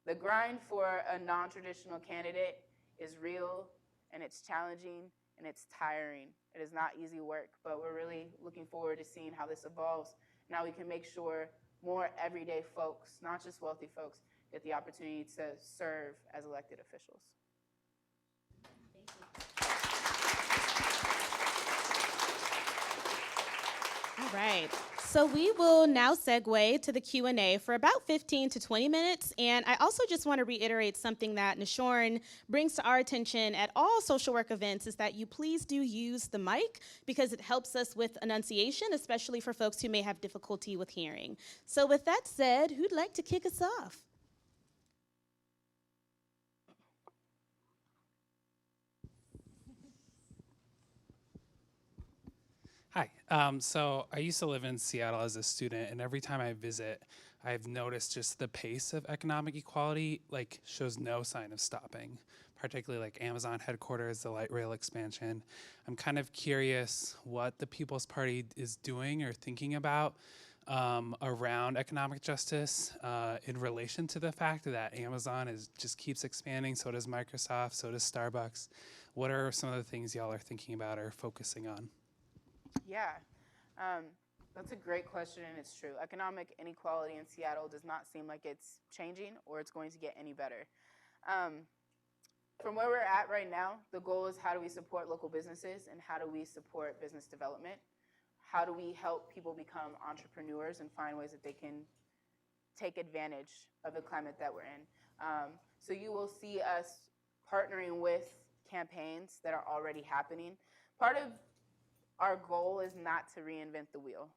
The grind for a non-traditional candidate is real, and it's challenging, and it's tiring. It is not easy work, but we're really looking forward to seeing how this evolves. Now we can make sure more everyday folks, not just wealthy folks, get the opportunity to serve as elected officials. Thank you. All right, so we will now segue to the Q&A for about 15 to 20 minutes. And I also just want to reiterate something that Nishorn brings to our attention at all social work events, is that you please do use the mic, because it helps us with enunciation, especially for folks who may have difficulty with hearing. So with that said, who'd like to kick us off? Hi. So I used to live in Seattle as a student, and every time I visit, I've noticed just the pace of economic equality shows no sign of stopping, particularly Amazon headquarters, the light rail expansion. I'm kind of curious what the People's Party is doing or thinking about around economic justice in relation to the fact that Amazon just keeps expanding, so does Microsoft, so does Starbucks. What are some of the things y'all are thinking about or focusing on? Yeah. That's a great question, and it's true. Economic inequality in Seattle does not seem like it's changing or it's going to get any better. From where we're at right now, the goal is how do we support local businesses and how do we support business development? How do we help people become entrepreneurs and find ways that they can take advantage of the climate that we're in? So you will see us partnering with campaigns that are already happening. Part of our goal is not to reinvent the wheel.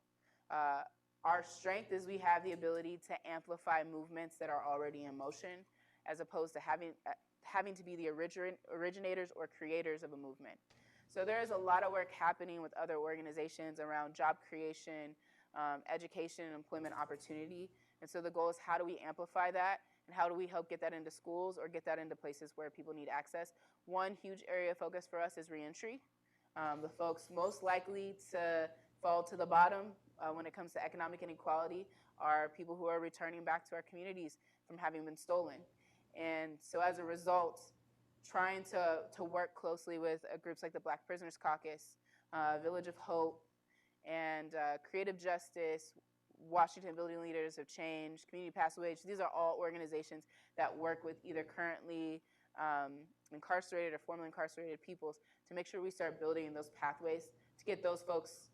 Our strength is we have the ability to amplify movements that are already in motion, as opposed to having to be the originators or creators of a movement. So there is a lot of work happening with other organizations around job creation, education, and employment opportunity. And so the goal is how do we amplify that, and how do we help get that into schools or get that into places where people need access? One huge area of focus for us is reentry. The folks most likely to fall to the bottom when it comes to economic inequality are people who are returning back to our communities from having been stolen. And so as a result, trying to work closely with groups like the Black Prisoners Caucus, Village of Hope, and Creative Justice, Washington Building Leaders of Change, Community Pathway Wage. These are all organizations that work with either currently incarcerated or formerly incarcerated peoples to make sure we start building those pathways to get those folks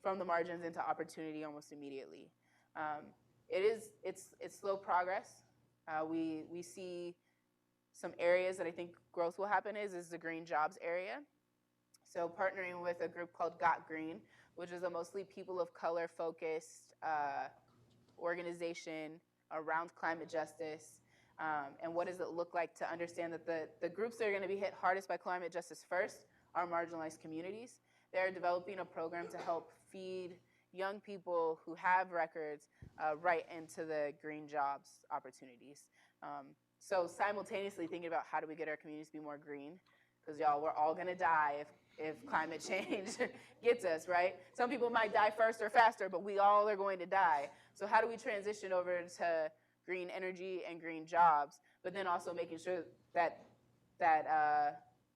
from the margins into opportunity almost immediately. It's slow progress. We see some areas that I think growth will happen is the green jobs area. So partnering with a group called Got Green, which is a mostly people of color focused organization around climate justice. And what does it look like to understand that the groups that are going to be hit hardest by climate justice first are marginalized communities. They're developing a program to help feed young people who have records right into the green jobs opportunities. So simultaneously thinking about how do we get our communities to be more green, because y'all, we're all gonna die if climate change gets us, right? Some people might die first or faster, but we all are going to die. So how do we transition over to green energy and green jobs, but then also making sure that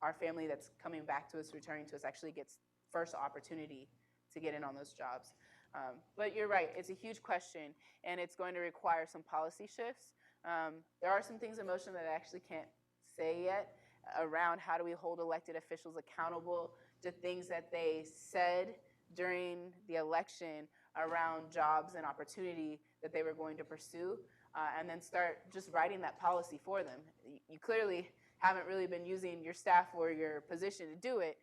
our family that's coming back to us, returning to us, actually gets first opportunity to get in on those jobs. But you're right, it's a huge question, and it's going to require some policy shifts. There are some things in motion that I actually can't say yet around how do we hold elected officials accountable to things that they said during the election around jobs and opportunity that they were going to pursue, and then start just writing that policy for them. You clearly haven't really been using your staff or your position to do it.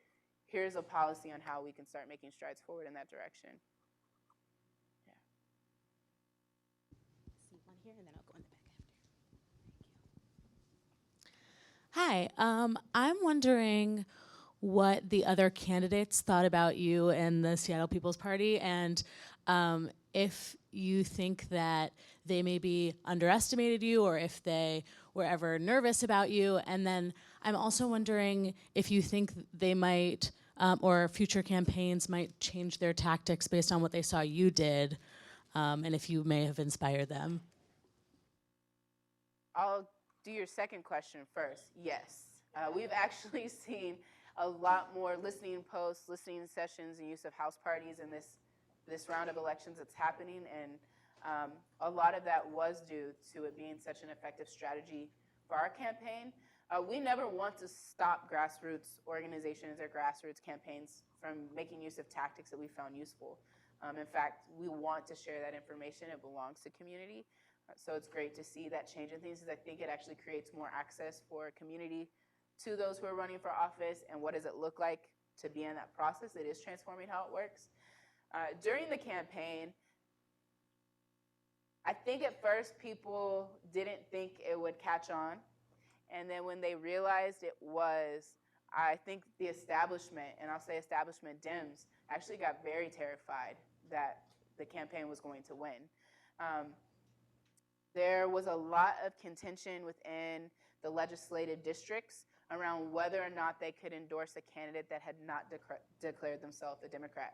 Here's a policy on how we can start making strides forward in that direction. Yeah. See one here, and then I'll go in the back after. Thank you. Hi, I'm wondering what the other candidates thought about you and the Seattle People's Party, and if you think that they maybe underestimated you or if they were ever nervous about you. And then I'm also wondering if you think they might, or future campaigns might change their tactics based on what they saw you did, and if you may have inspired them. I'll do your second question first. Yes. We've actually seen a lot more listening posts, listening sessions, and use of house parties in this round of elections that's happening, and a lot of that was due to it being such an effective strategy for our campaign. We never want to stop grassroots organizations or grassroots campaigns from making use of tactics that we found useful. In fact, we want to share that information. It belongs to community. So it's great to see that change in things, because I think it actually creates more access for community to those who are running for office, and what does it look like to be in that process. It is transforming how it works. During the campaign, I think at first people didn't think it would catch on. And then when they realized it was, I think the establishment, and I'll say establishment Dems, actually got very terrified that the campaign was going to win. There was a lot of contention within the legislative districts around whether or not they could endorse a candidate that had not declared themselves a Democrat.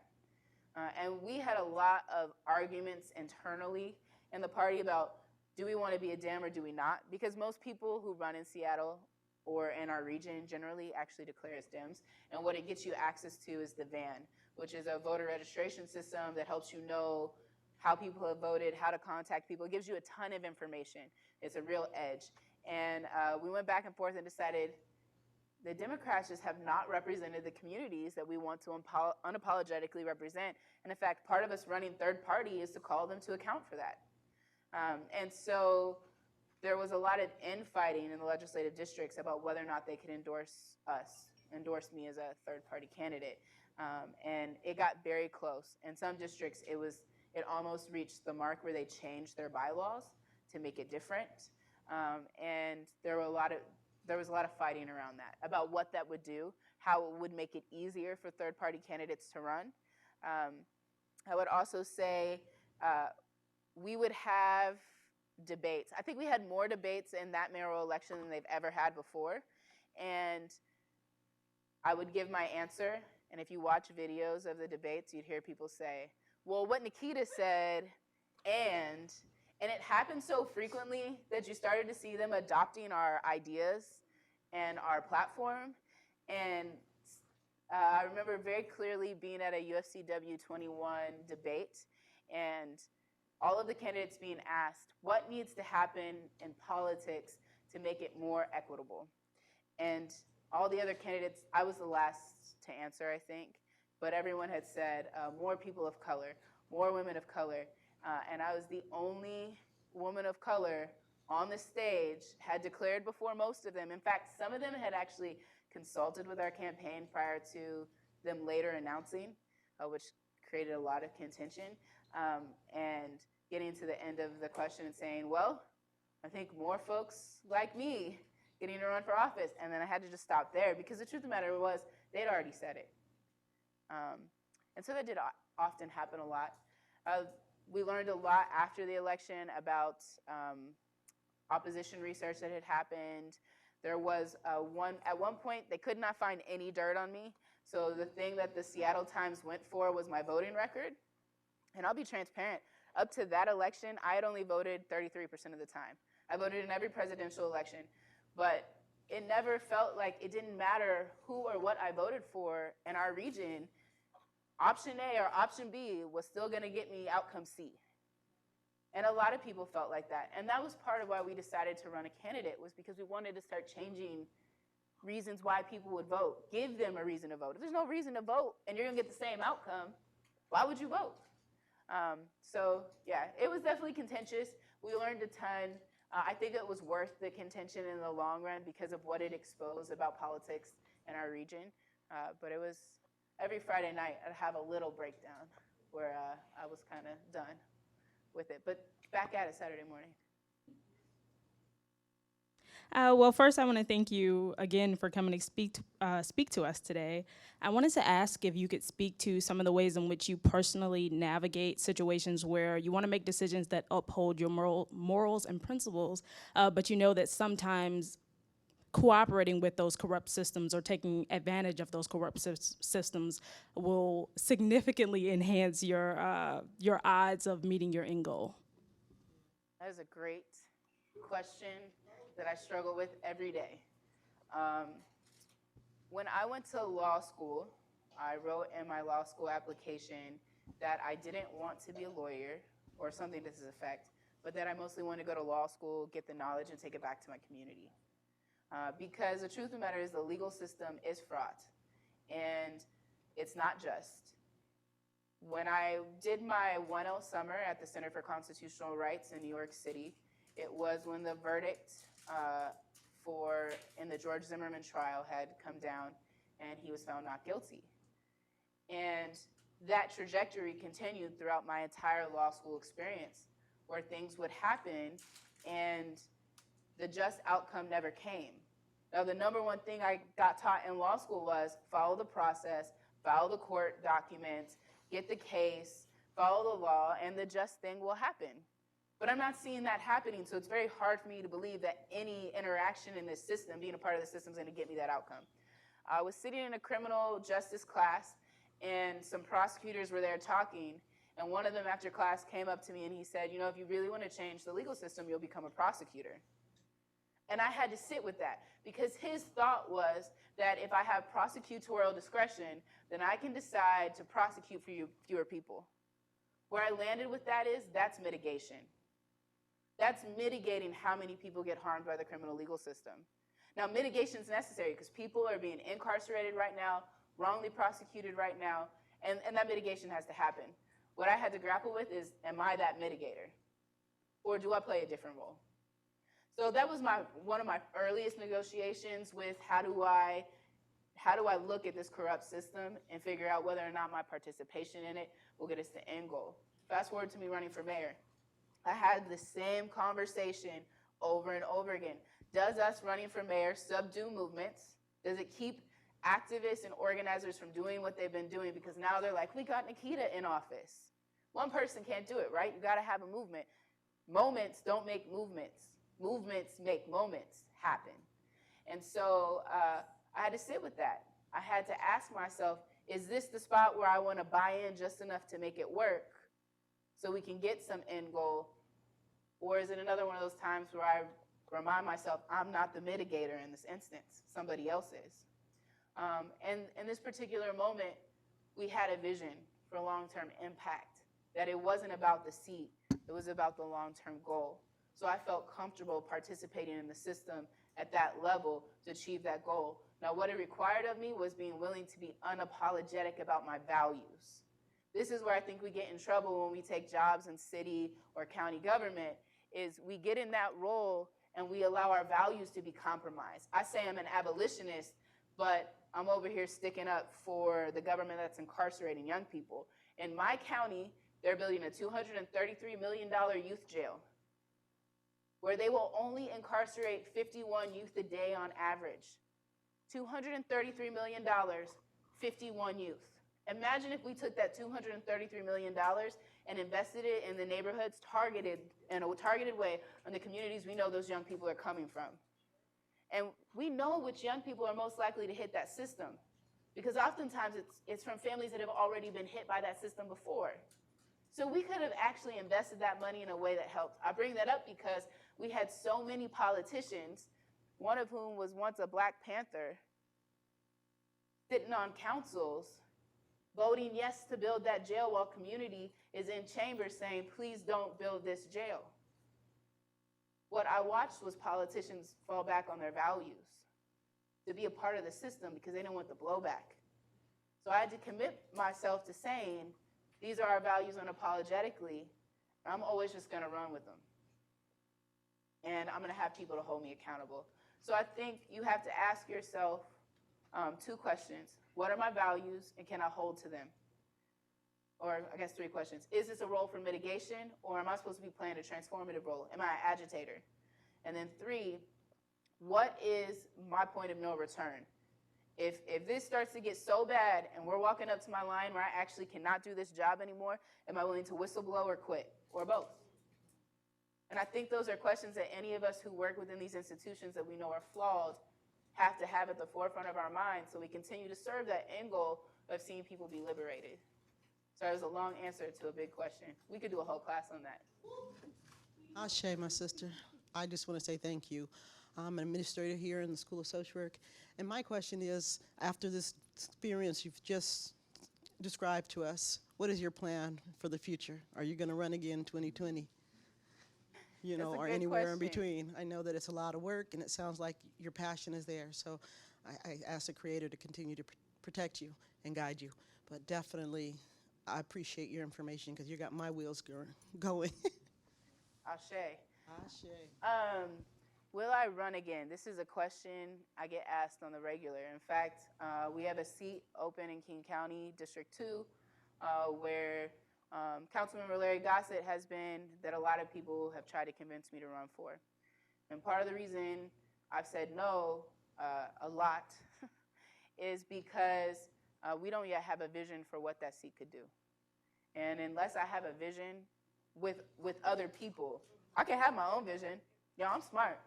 And we had a lot of arguments internally in the party about, do we want to be a Dem or do we not? Because most people who run in Seattle or in our region generally actually declare as Dems. And what it gets you access to is the van, which is a voter registration system that helps you know how people have voted, how to contact people. It gives you a ton of information. It's a real edge. And we went back and forth and decided the Democrats just have not represented the communities that we want to unapologetically represent. And in fact, part of us running third party is to call them to account for that. And so there was a lot of infighting in the legislative districts about whether or not they could endorse me as a third party candidate. And it got very close. In some districts, it almost reached the mark where they changed their bylaws to make it different. And there was a lot of fighting around that about what that would do, how it would make it easier for third party candidates to run. I would also say we would have debates. I think we had more debates in that mayoral election than they've ever had before. And I would give my answer, and if you watch videos of the debates, you'd hear people say, well, what Nikita said, and it happened so frequently that you started to see them adopting our ideas and our platform. And I remember very clearly being at a UFCW 21 debate, and all of the candidates being asked, what needs to happen in politics to make it more equitable? And all the other candidates, I was the last to answer, I think, but everyone had said more people of color, more women of color, and I was the only woman of color on the stage, had declared before most of them. In fact, some of them had actually consulted with our campaign prior to them later announcing, which created a lot of contention. And getting to the end of the question and saying, well, I think more folks like me getting to run for office. And then I had to just stop there because the truth of the matter was they'd already said it. And so that did often happen a lot. We learned a lot after the election about opposition research that had happened. There was at one point, they could not find any dirt on me. So the thing that the Seattle Times went for was my voting record. And I'll be transparent. Up to that election, I had only voted 33% of the time. I voted in every presidential election, but it never felt like it didn't matter who or what I voted for in our region. Option A or option B was still going to get me outcome C. And a lot of people felt like that. And that was part of why we decided to run a candidate, was because we wanted to start changing reasons why people would vote. Give them a reason to vote. If there's no reason to vote and you're going to get the same outcome, why would you vote? So yeah, it was definitely contentious. We learned a ton. I think it was worth the contention in the long run because of what it exposed about politics in our region. But it was every Friday night I'd have a little breakdown where I was kind of done with it. But back at it Saturday morning. Well, first, I want to thank you again for coming to speak to us today. I wanted to ask if you could speak to some of the ways in which you personally navigate situations where you want to make decisions that uphold your morals and principles, but you know that sometimes cooperating with those corrupt systems or taking advantage of those corrupt systems will significantly enhance your odds of meeting your end goal. That is a great question that I struggle with every day. When I went to law school, I wrote in my law school application that I didn't want to be a lawyer or something to this effect, but that I mostly wanted to go to law school, get the knowledge, and take it back to my community. Because the truth of the matter is the legal system is fraught, and it's not just. When I did my 1L summer at the Center for Constitutional Rights in New York City, it was when the verdict in the George Zimmerman trial had come down and he was found not guilty. And that trajectory continued throughout my entire law school experience, where things would happen and the just outcome never came. Now, the number one thing I got taught in law school was follow the process, follow the court documents, get the case, follow the law, and the just thing will happen. But I'm not seeing that happening, so it's very hard for me to believe that any interaction in this system, being a part of the system, is going to get me that outcome. I was sitting in a criminal justice class, and some prosecutors were there talking, and one of them after class came up to me and he said, you know, if you really want to change the legal system, you'll become a prosecutor. And I had to sit with that because his thought was that if I have prosecutorial discretion, then I can decide to prosecute fewer people. Where I landed with that is that's mitigation. That's mitigating how many people get harmed by the criminal legal system. Now, mitigation is necessary because people are being incarcerated right now, wrongly prosecuted right now, and that mitigation has to happen. What I had to grapple with is, am I that mitigator? Or do I play a different role? So that was one of my earliest negotiations with how do I look at this corrupt system and figure out whether or not my participation in it will get us to end goal. Fast forward to me running for mayor. I had the same conversation over and over again. Does us running for mayor subdue movements? Does it keep activists and organizers from doing what they've been doing? Because now they're like, we got Nikita in office. One person can't do it, right? You got to have a movement. Moments don't make movements. Movements make moments happen. And so I had to sit with that. I had to ask myself, is this the spot where I want to buy in just enough to make it work so we can get some end goal? Or is it another one of those times where I remind myself, I'm not the mitigator in this instance, somebody else is. And in this particular moment, we had a vision for long-term impact, that it wasn't about the seat, it was about the long-term goal. So I felt comfortable participating in the system at that level to achieve that goal. Now, what it required of me was being willing to be unapologetic about my values. This is where I think we get in trouble when we take jobs in city or county government, is we get in that role and we allow our values to be compromised. I say I'm an abolitionist, but I'm over here sticking up for the government that's incarcerating young people. In my county, they're building a $233 million youth jail where they will only incarcerate 51 youth a day on average. $233 million, 51 youth. Imagine if we took that $233 million and invested it in the neighborhoods in a targeted way on the communities we know those young people are coming from. And we know which young people are most likely to hit that system because oftentimes it's from families that have already been hit by that system before. So we could have actually invested that money in a way that helped. I bring that up because we had so many politicians, one of whom was once a Black Panther, sitting on councils, voting yes to build that jail while community is in chambers saying, please don't build this jail. What I watched was politicians fall back on their values to be a part of the system because they didn't want the blowback. So I had to commit myself to saying, these are our values unapologetically. I'm always just going to run with them. And I'm going to have people to hold me accountable. So I think you have to ask yourself two questions. What are my values and can I hold to them? Or I guess three questions. Is this a role for mitigation or am I supposed to be playing a transformative role? Am I an agitator? And then three, what is my point of no return? If this starts to get so bad and we're walking up to my line where I actually cannot do this job anymore, am I willing to whistleblow or quit, or both? And I think those are questions that any of us who work within these institutions that we know are flawed have to have at the forefront of our minds so we continue to serve that end goal of seeing people be liberated. So that was a long answer to a big question. We could do a whole class on that. Ashe, my sister. I just want to say thank you. I'm an administrator here in the School of Social Work. And my question is, after this experience you've just described to us, what is your plan for the future? Are you going to run again in 2020? You know, or anywhere in between? I know that it's a lot of work, and it sounds like your passion is there. So I ask the Creator to continue to protect you and guide you. But definitely, I appreciate your information because you got my wheels going. Ashe. Ashe. Will I run again? This is a question I get asked on the regular. In fact, we have a seat open in King County, District 2, where Councilmember Larry Gossett has been that a lot of people have tried to convince me to run for. And part of the reason I've said no a lot is because we don't yet have a vision for what that seat could do. And unless I have a vision with other people, I can have my own vision. Yo, I'm smart.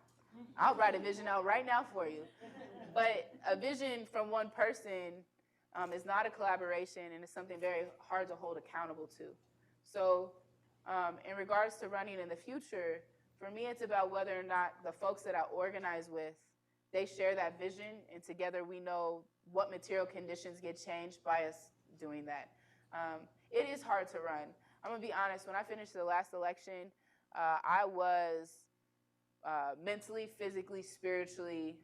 I'll write a vision out right now for you. But a vision from one person is not a collaboration, and it's something very hard to hold accountable to. So in regards to running in the future, For me, it's about whether or not the folks that I organize with, they share that vision, and together we know what material conditions get changed by us doing that. It is hard to run. I'm gonna be honest, when I finished the last election, I was mentally, physically, spiritually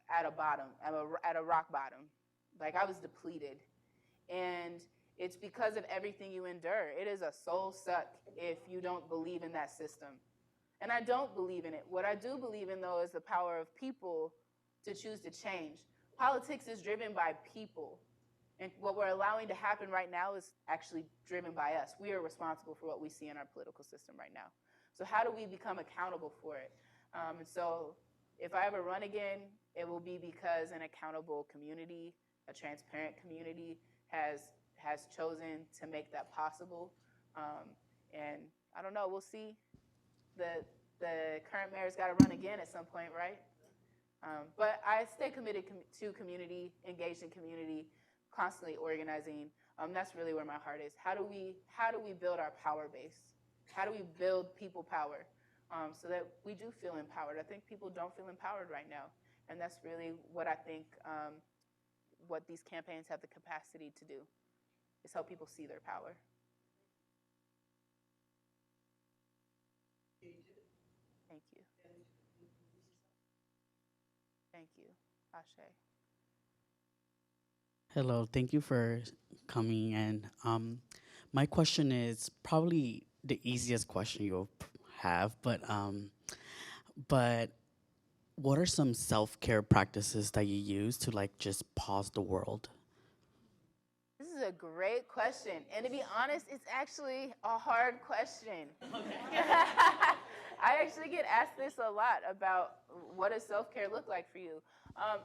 at a bottom, at a rock bottom. Like, I was depleted. And it's because of everything you endure. It is a soul suck if you don't believe in that system. And I don't believe in it. What I do believe in, though, is the power of people to choose to change. Politics is driven by people. And what we're allowing to happen right now is actually driven by us. We are responsible for what we see in our political system right now. So how do we become accountable for it? And so if I ever run again, it will be because an accountable community, a transparent community has chosen to make that possible. And I don't know, we'll see. The current mayor's got to run again at some point, right? But I stay committed to community, engaged in community, constantly organizing. That's really where my heart is. How do we build our power base? How do we build people power so that we do feel empowered? I think people don't feel empowered right now, and that's really what I think what these campaigns have the capacity to do, is help people see their power. Thank you. Thank you. Ashe. Hello, thank you for coming in. My question is probably the easiest question you'll have, but what are some self-care practices that you use to like just pause the world? This is a great question. And to be honest, it's actually a hard question. I actually get asked this a lot about what does self-care look like for you?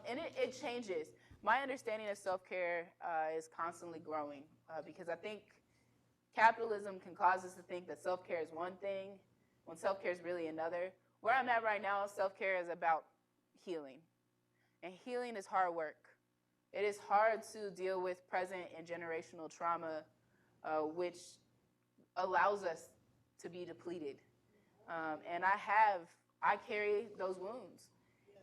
And it changes. My understanding of self-care is constantly growing because I think capitalism can cause us to think that self-care is one thing when self-care is really another. Where I'm at right now, self-care is about healing. And healing is hard work. It is hard to deal with present and generational trauma, which allows us to be depleted. And I carry those wounds.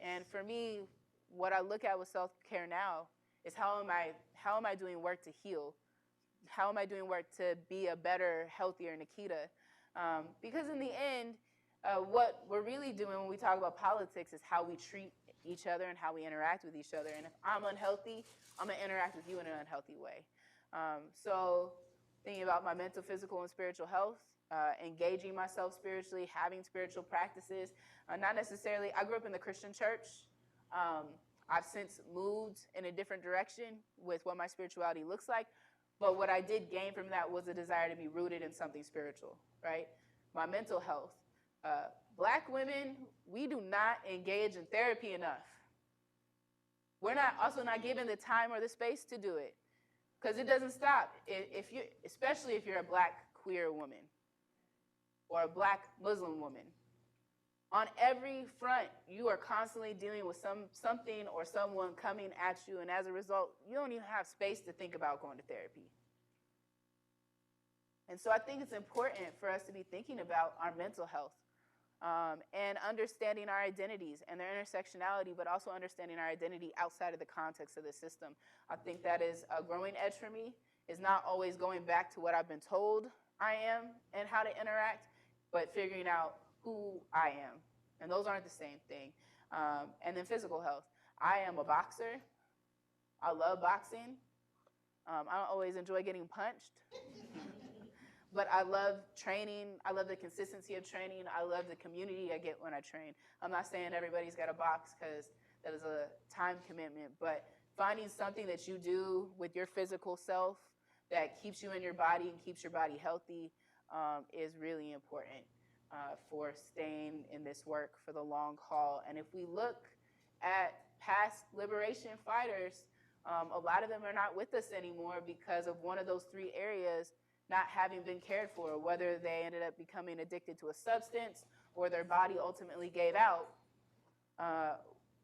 And for me, what I look at with self-care now is how am I doing work to heal? How am I doing work to be a better, healthier Nikita? Because in the end, what we're really doing when we talk about politics is how we treat each other and how we interact with each other. And if I'm unhealthy, I'm gonna interact with you in an unhealthy way. So thinking about my mental, physical, and spiritual health, engaging myself spiritually, having spiritual practices, not necessarily, I grew up in the Christian church. I've since moved in a different direction with what my spirituality looks like, but what I did gain from that was a desire to be rooted in something spiritual, right? My mental health. Black women, we do not engage in therapy enough. We're also not given the time or the space to do it, because it doesn't stop. Especially if you're a Black queer woman or a Black Muslim woman. On every front, you are constantly dealing with something or someone coming at you, and as a result, you don't even have space to think about going to therapy. And so I think it's important for us to be thinking about our mental health and understanding our identities and their intersectionality, but also understanding our identity outside of the context of the system. I think that is a growing edge for me, is not always going back to what I've been told I am and how to interact, but figuring out who I am. And those aren't the same thing. And then physical health. I am a boxer. I love boxing. I don't always enjoy getting punched. But I love training. I love the consistency of training. I love the community I get when I train. I'm not saying everybody's got to box because that is a time commitment, but finding something that you do with your physical self that keeps you in your body and keeps your body healthy is really important for staying in this work for the long haul. And if we look at past liberation fighters, a lot of them are not with us anymore because of one of those three areas not having been cared for, whether they ended up becoming addicted to a substance or their body ultimately gave out,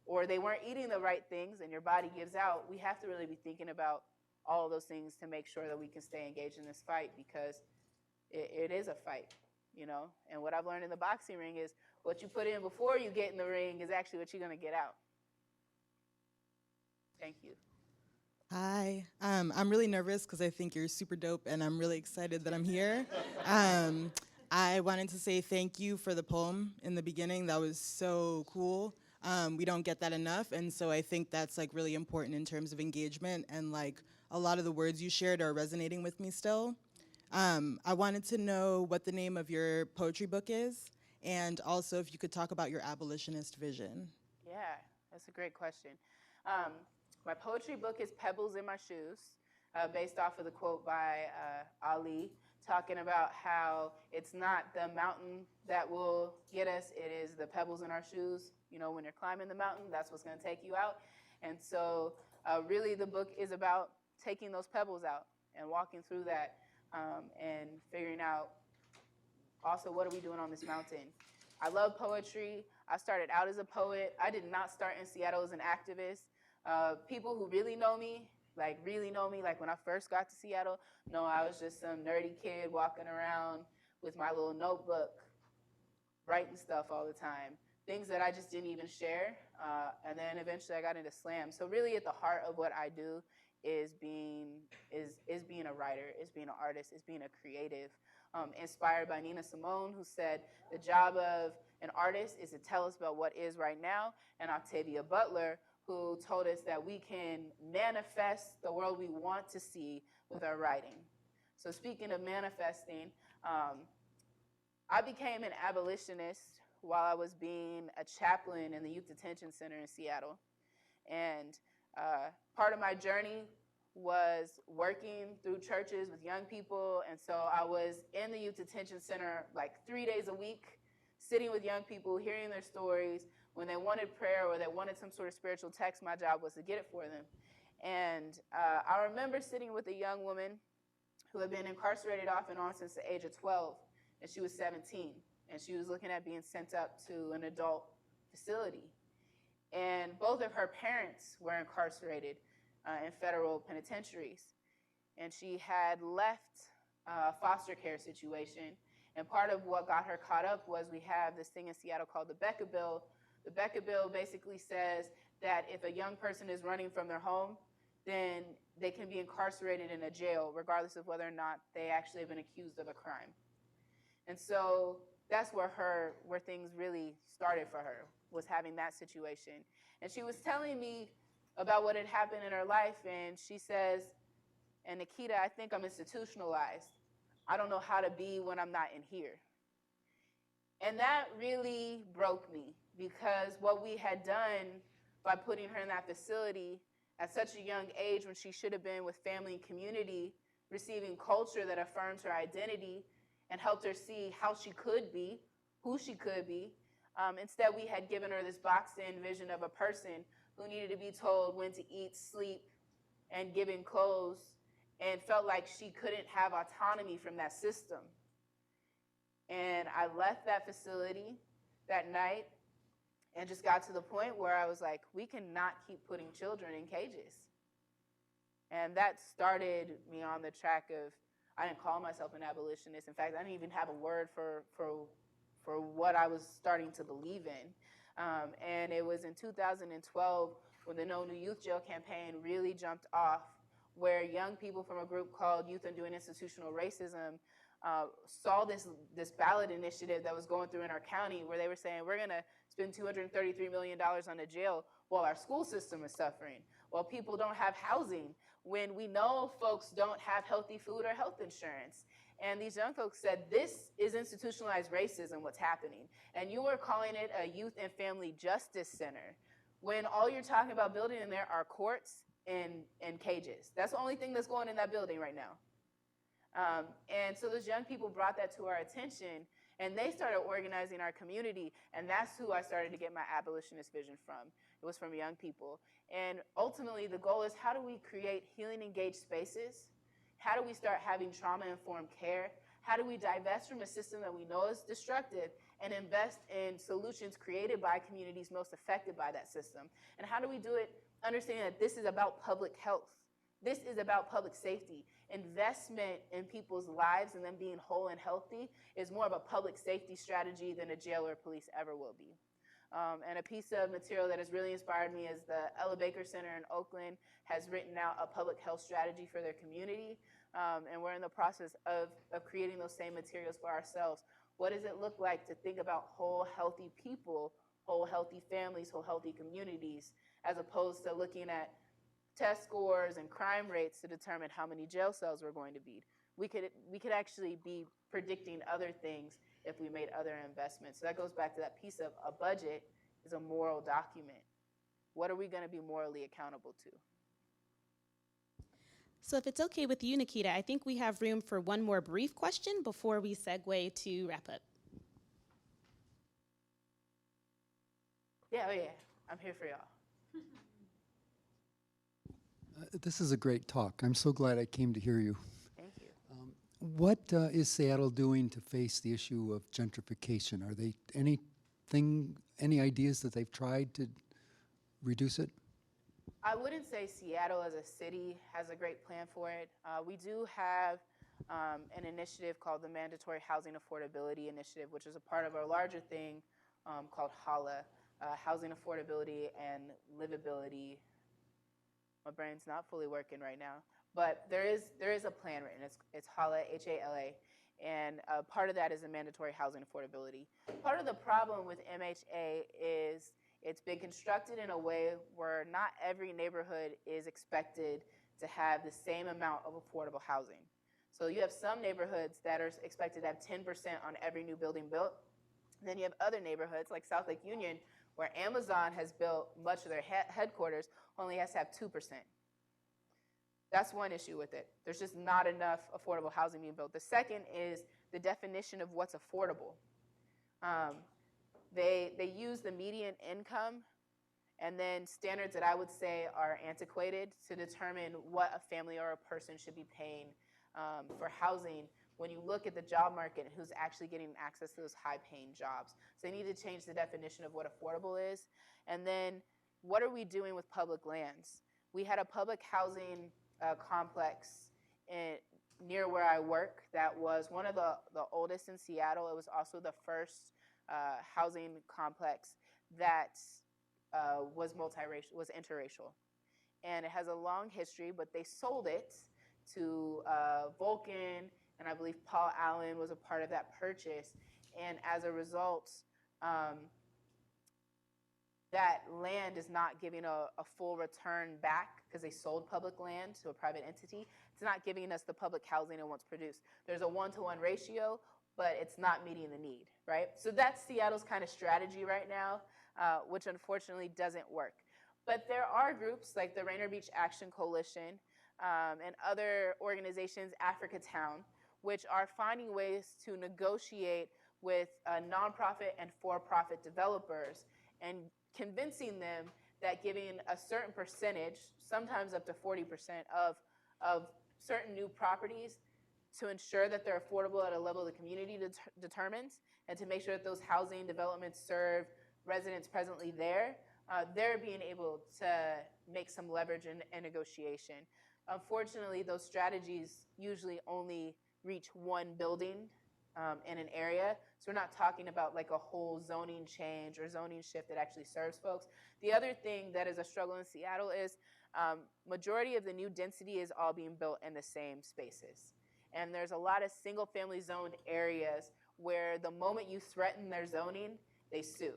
or they weren't eating the right things and your body gives out. We have to really be thinking about all of those things to make sure that we can stay engaged in this fight, because it is a fight, you know? And what I've learned in the boxing ring is What you put in before you get in the ring is actually what you're going to get out. Thank you. Hi, I'm really nervous because I think you're super dope and I'm really excited that I'm here. I wanted to say thank you for the poem in the beginning. That was so cool. We don't get that enough, and so I think that's like really important in terms of engagement, and like a lot of the words you shared are resonating with me still. I wanted to know what the name of your poetry book is, and also if you could talk about your abolitionist vision. Yeah, that's a great question. My poetry book is Pebbles in My Shoes, based off of the quote by Ali, talking about how it's not the mountain that will get us, it is the pebbles in our shoes. You know, when you're climbing the mountain, that's what's going to take you out. And so really the book is about taking those pebbles out and walking through that and figuring out also what are we doing on this mountain. I love poetry. I started out as a poet. I did not start in Seattle as an activist. People who really know me, like when I first got to Seattle, know I was just some nerdy kid walking around with my little notebook, writing stuff all the time, things that I just didn't even share. And then eventually I got into slam. So really at the heart of what I do is being a writer, is being an artist, is being a creative. Inspired by Nina Simone, who said the job of an artist is to tell us about what is right now, and Octavia Butler, who told us that we can manifest the world we want to see with our writing. So speaking of manifesting, I became an abolitionist while I was being a chaplain in the Youth Detention Center in Seattle. And part of my journey was working through churches with young people. And so I was in the Youth Detention Center like 3 days a week, sitting with young people, hearing their stories. When they wanted prayer or they wanted some sort of spiritual text, my job was to get it for them. And I remember sitting with a young woman who had been incarcerated off and on since the age of 12, and she was 17. And she was looking at being sent up to an adult facility. And both of her parents were incarcerated in federal penitentiaries. And she had left a foster care situation. And part of what got her caught up was we have this thing in Seattle called the Becca Bill. The Becca Bill basically says that if a young person is running from their home, then they can be incarcerated in a jail, regardless of whether or not they actually have been accused of a crime. And so that's where things really started for her, was having that situation. And she was telling me about what had happened in her life, and she says, and Nikita, I think I'm institutionalized. I don't know how to be when I'm not in here. And that really broke me, because what we had done by putting her in that facility at such a young age, when she should have been with family and community, receiving culture that affirms her identity and helped her see how she could be, who she could be. Instead, we had given her this boxed-in vision of a person who needed to be told when to eat, sleep, and given clothes, and felt like she couldn't have autonomy from that system. And I left that facility that night and just got to the point where I was like, we cannot keep putting children in cages. And that started me on the track of, I didn't call myself an abolitionist. In fact, I didn't even have a word for what I was starting to believe in. And it was in 2012 when the No New Youth Jail campaign really jumped off, where young people from a group called Youth Undoing Institutional Racism saw this ballot initiative that was going through in our county, where they were saying, we're gonna spend $233 million on a jail while our school system is suffering, while people don't have housing, when we know folks don't have healthy food or health insurance. And these young folks said, this is institutionalized racism, what's happening. And you were calling it a youth and family justice center, when all you're talking about building in there are courts and cages. That's the only thing that's going in that building right now. And so those young people brought that to our attention, and they started organizing our community, and that's who I started to get my abolitionist vision from. It was from young people. And ultimately, the goal is, how do we create healing-engaged spaces? How do we start having trauma-informed care? How do we divest from a system that we know is destructive and invest in solutions created by communities most affected by that system? And how do we do it understanding that this is about public health? This is about public safety. Investment in people's lives and them being whole and healthy is more of a public safety strategy than a jail or police ever will be. And a piece of material that has really inspired me is the Ella Baker Center in Oakland has written out a public health strategy for their community. And we're in the process of creating those same materials for ourselves. What does it look like to think about whole, healthy people, whole, healthy families, whole, healthy communities, as opposed to looking at test scores and crime rates to determine how many jail cells we're going to need. We could actually be predicting other things if we made other investments. So that goes back to that piece of a budget is a moral document. What are we going to be morally accountable to? So if it's okay with you, Nikita, I think we have room for one more brief question before we segue to wrap up. Yeah, oh yeah, I'm here for y'all. This is a great talk. I'm so glad I came to hear you. Thank you. What is Seattle doing to face the issue of gentrification? Are they any ideas that they've tried to reduce it? I wouldn't say Seattle as a city has a great plan for it. We do have an initiative called the Mandatory Housing Affordability Initiative, which is a part of a larger thing called HALA, Housing Affordability and Livability. My brain's not fully working right now, but there is a plan written. It's HALA, H-A-L-A, and part of that is a mandatory housing affordability. Part of the problem with MHA is it's been constructed in a way where not every neighborhood is expected to have the same amount of affordable housing. So you have some neighborhoods that are expected to have 10% on every new building built. And then you have other neighborhoods like South Lake Union where Amazon has built much of their headquarters, only has to have 2%. That's one issue with it. There's just not enough affordable housing being built. The second is the definition of what's affordable. They use the median income and then standards that I would say are antiquated to determine what a family or a person should be paying for housing when you look at the job market and who's actually getting access to those high-paying jobs. So they need to change the definition of what affordable is. And then what are we doing with public lands? We had a public housing complex near where I work that was one of the oldest in Seattle. It was also the first housing complex that was multiracial, was interracial. And it has a long history, but they sold it to Vulcan, and I believe Paul Allen was a part of that purchase. And as a result, that land is not giving a full return back because they sold public land to a private entity. It's not giving us the public housing it once produced. There's a 1-to-1 ratio, but it's not meeting the need, right? So that's Seattle's kind of strategy right now, which unfortunately doesn't work. But there are groups like the Rainier Beach Action Coalition and other organizations, Africa Town, which are finding ways to negotiate with nonprofit and for-profit developers and convincing them that giving a certain percentage, sometimes up to 40% of certain new properties to ensure that they're affordable at a level the community determines and to make sure that those housing developments serve residents presently there, they're being able to make some leverage and negotiation. Unfortunately, those strategies usually only reach one building in an area. So we're not talking about like a whole zoning change or zoning shift that actually serves folks. The other thing that is a struggle in Seattle is majority of the new density is all being built in the same spaces. And there's a lot of single family zoned areas where the moment you threaten their zoning, they sue.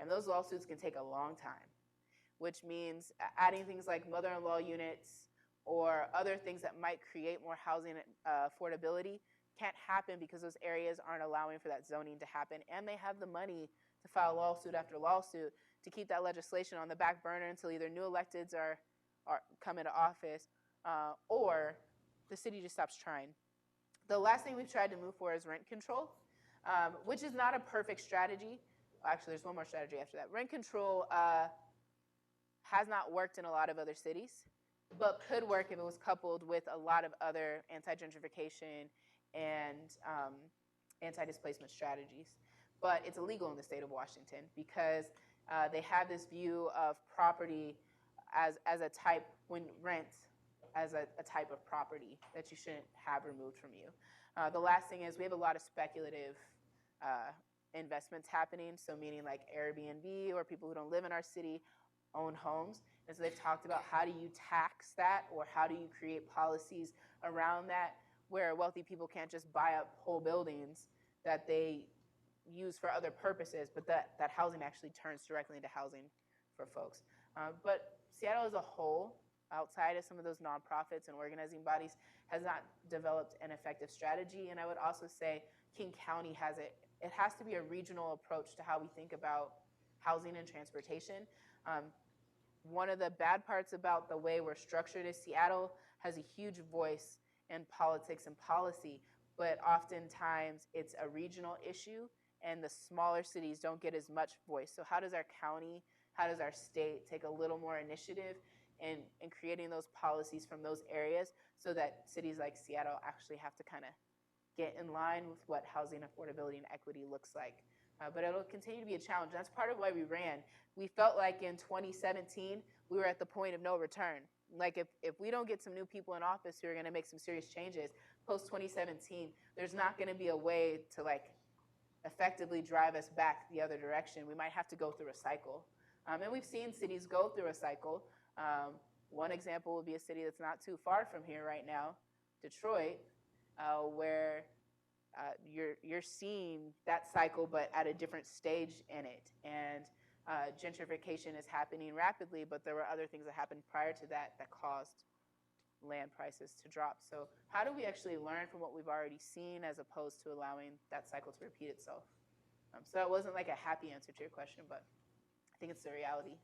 And those lawsuits can take a long time, which means adding things like mother-in-law units or other things that might create more housing affordability can't happen because those areas aren't allowing for that zoning to happen. And they have the money to file lawsuit after lawsuit to keep that legislation on the back burner until either new electeds are come into office or the city just stops trying. The last thing we've tried to move for is rent control, which is not a perfect strategy. Actually, there's one more strategy after that. Rent control has not worked in a lot of other cities, but could work if it was coupled with a lot of other anti-gentrification and anti-displacement strategies. But it's illegal in the state of Washington because they have this view of property as a type when rent as a type of property that you shouldn't have removed from you. The last thing is we have a lot of speculative investments happening, so meaning like Airbnb or people who don't live in our city own homes. And so they've talked about how do you tax that, or how do you create policies around that where wealthy people can't just buy up whole buildings that they use for other purposes, but that housing actually turns directly into housing for folks. But Seattle as a whole, outside of some of those nonprofits and organizing bodies, has not developed an effective strategy. And I would also say King County has it. It has to be a regional approach to how we think about housing and transportation. One of the bad parts about the way we're structured is Seattle has a huge voice in politics and policy, but oftentimes it's a regional issue and the smaller cities don't get as much voice. So how does our county, how does our state take a little more initiative in creating those policies from those areas so that cities like Seattle actually have to kind of get in line with what housing affordability and equity looks like? But it'll continue to be a challenge. That's part of why we ran. We felt like in 2017, we were at the point of no return. Like if we don't get some new people in office who are gonna make some serious changes post 2017, there's not gonna be a way to like effectively drive us back the other direction. We might have to go through a cycle. And we've seen cities go through a cycle. One example would be a city that's not too far from here right now, Detroit, where you're seeing that cycle, but at a different stage in it. And gentrification is happening rapidly, but there were other things that happened prior to that that caused land prices to drop. So how do we actually learn from what we've already seen as opposed to allowing that cycle to repeat itself? So that wasn't like a happy answer to your question, but I think it's the reality.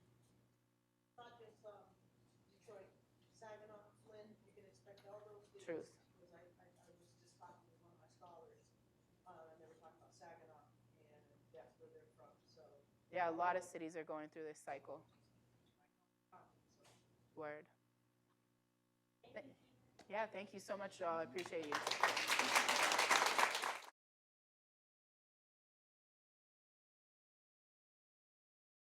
Not just Detroit, Saginaw, Flynn, you can expect all those cities. Truth. Because I was just talking with one of my scholars, and they were talking about Saginaw, and that's where they're from, so. Yeah, a lot of cities are going through this cycle. Word. Yeah, thank you so much, y'all. I appreciate you.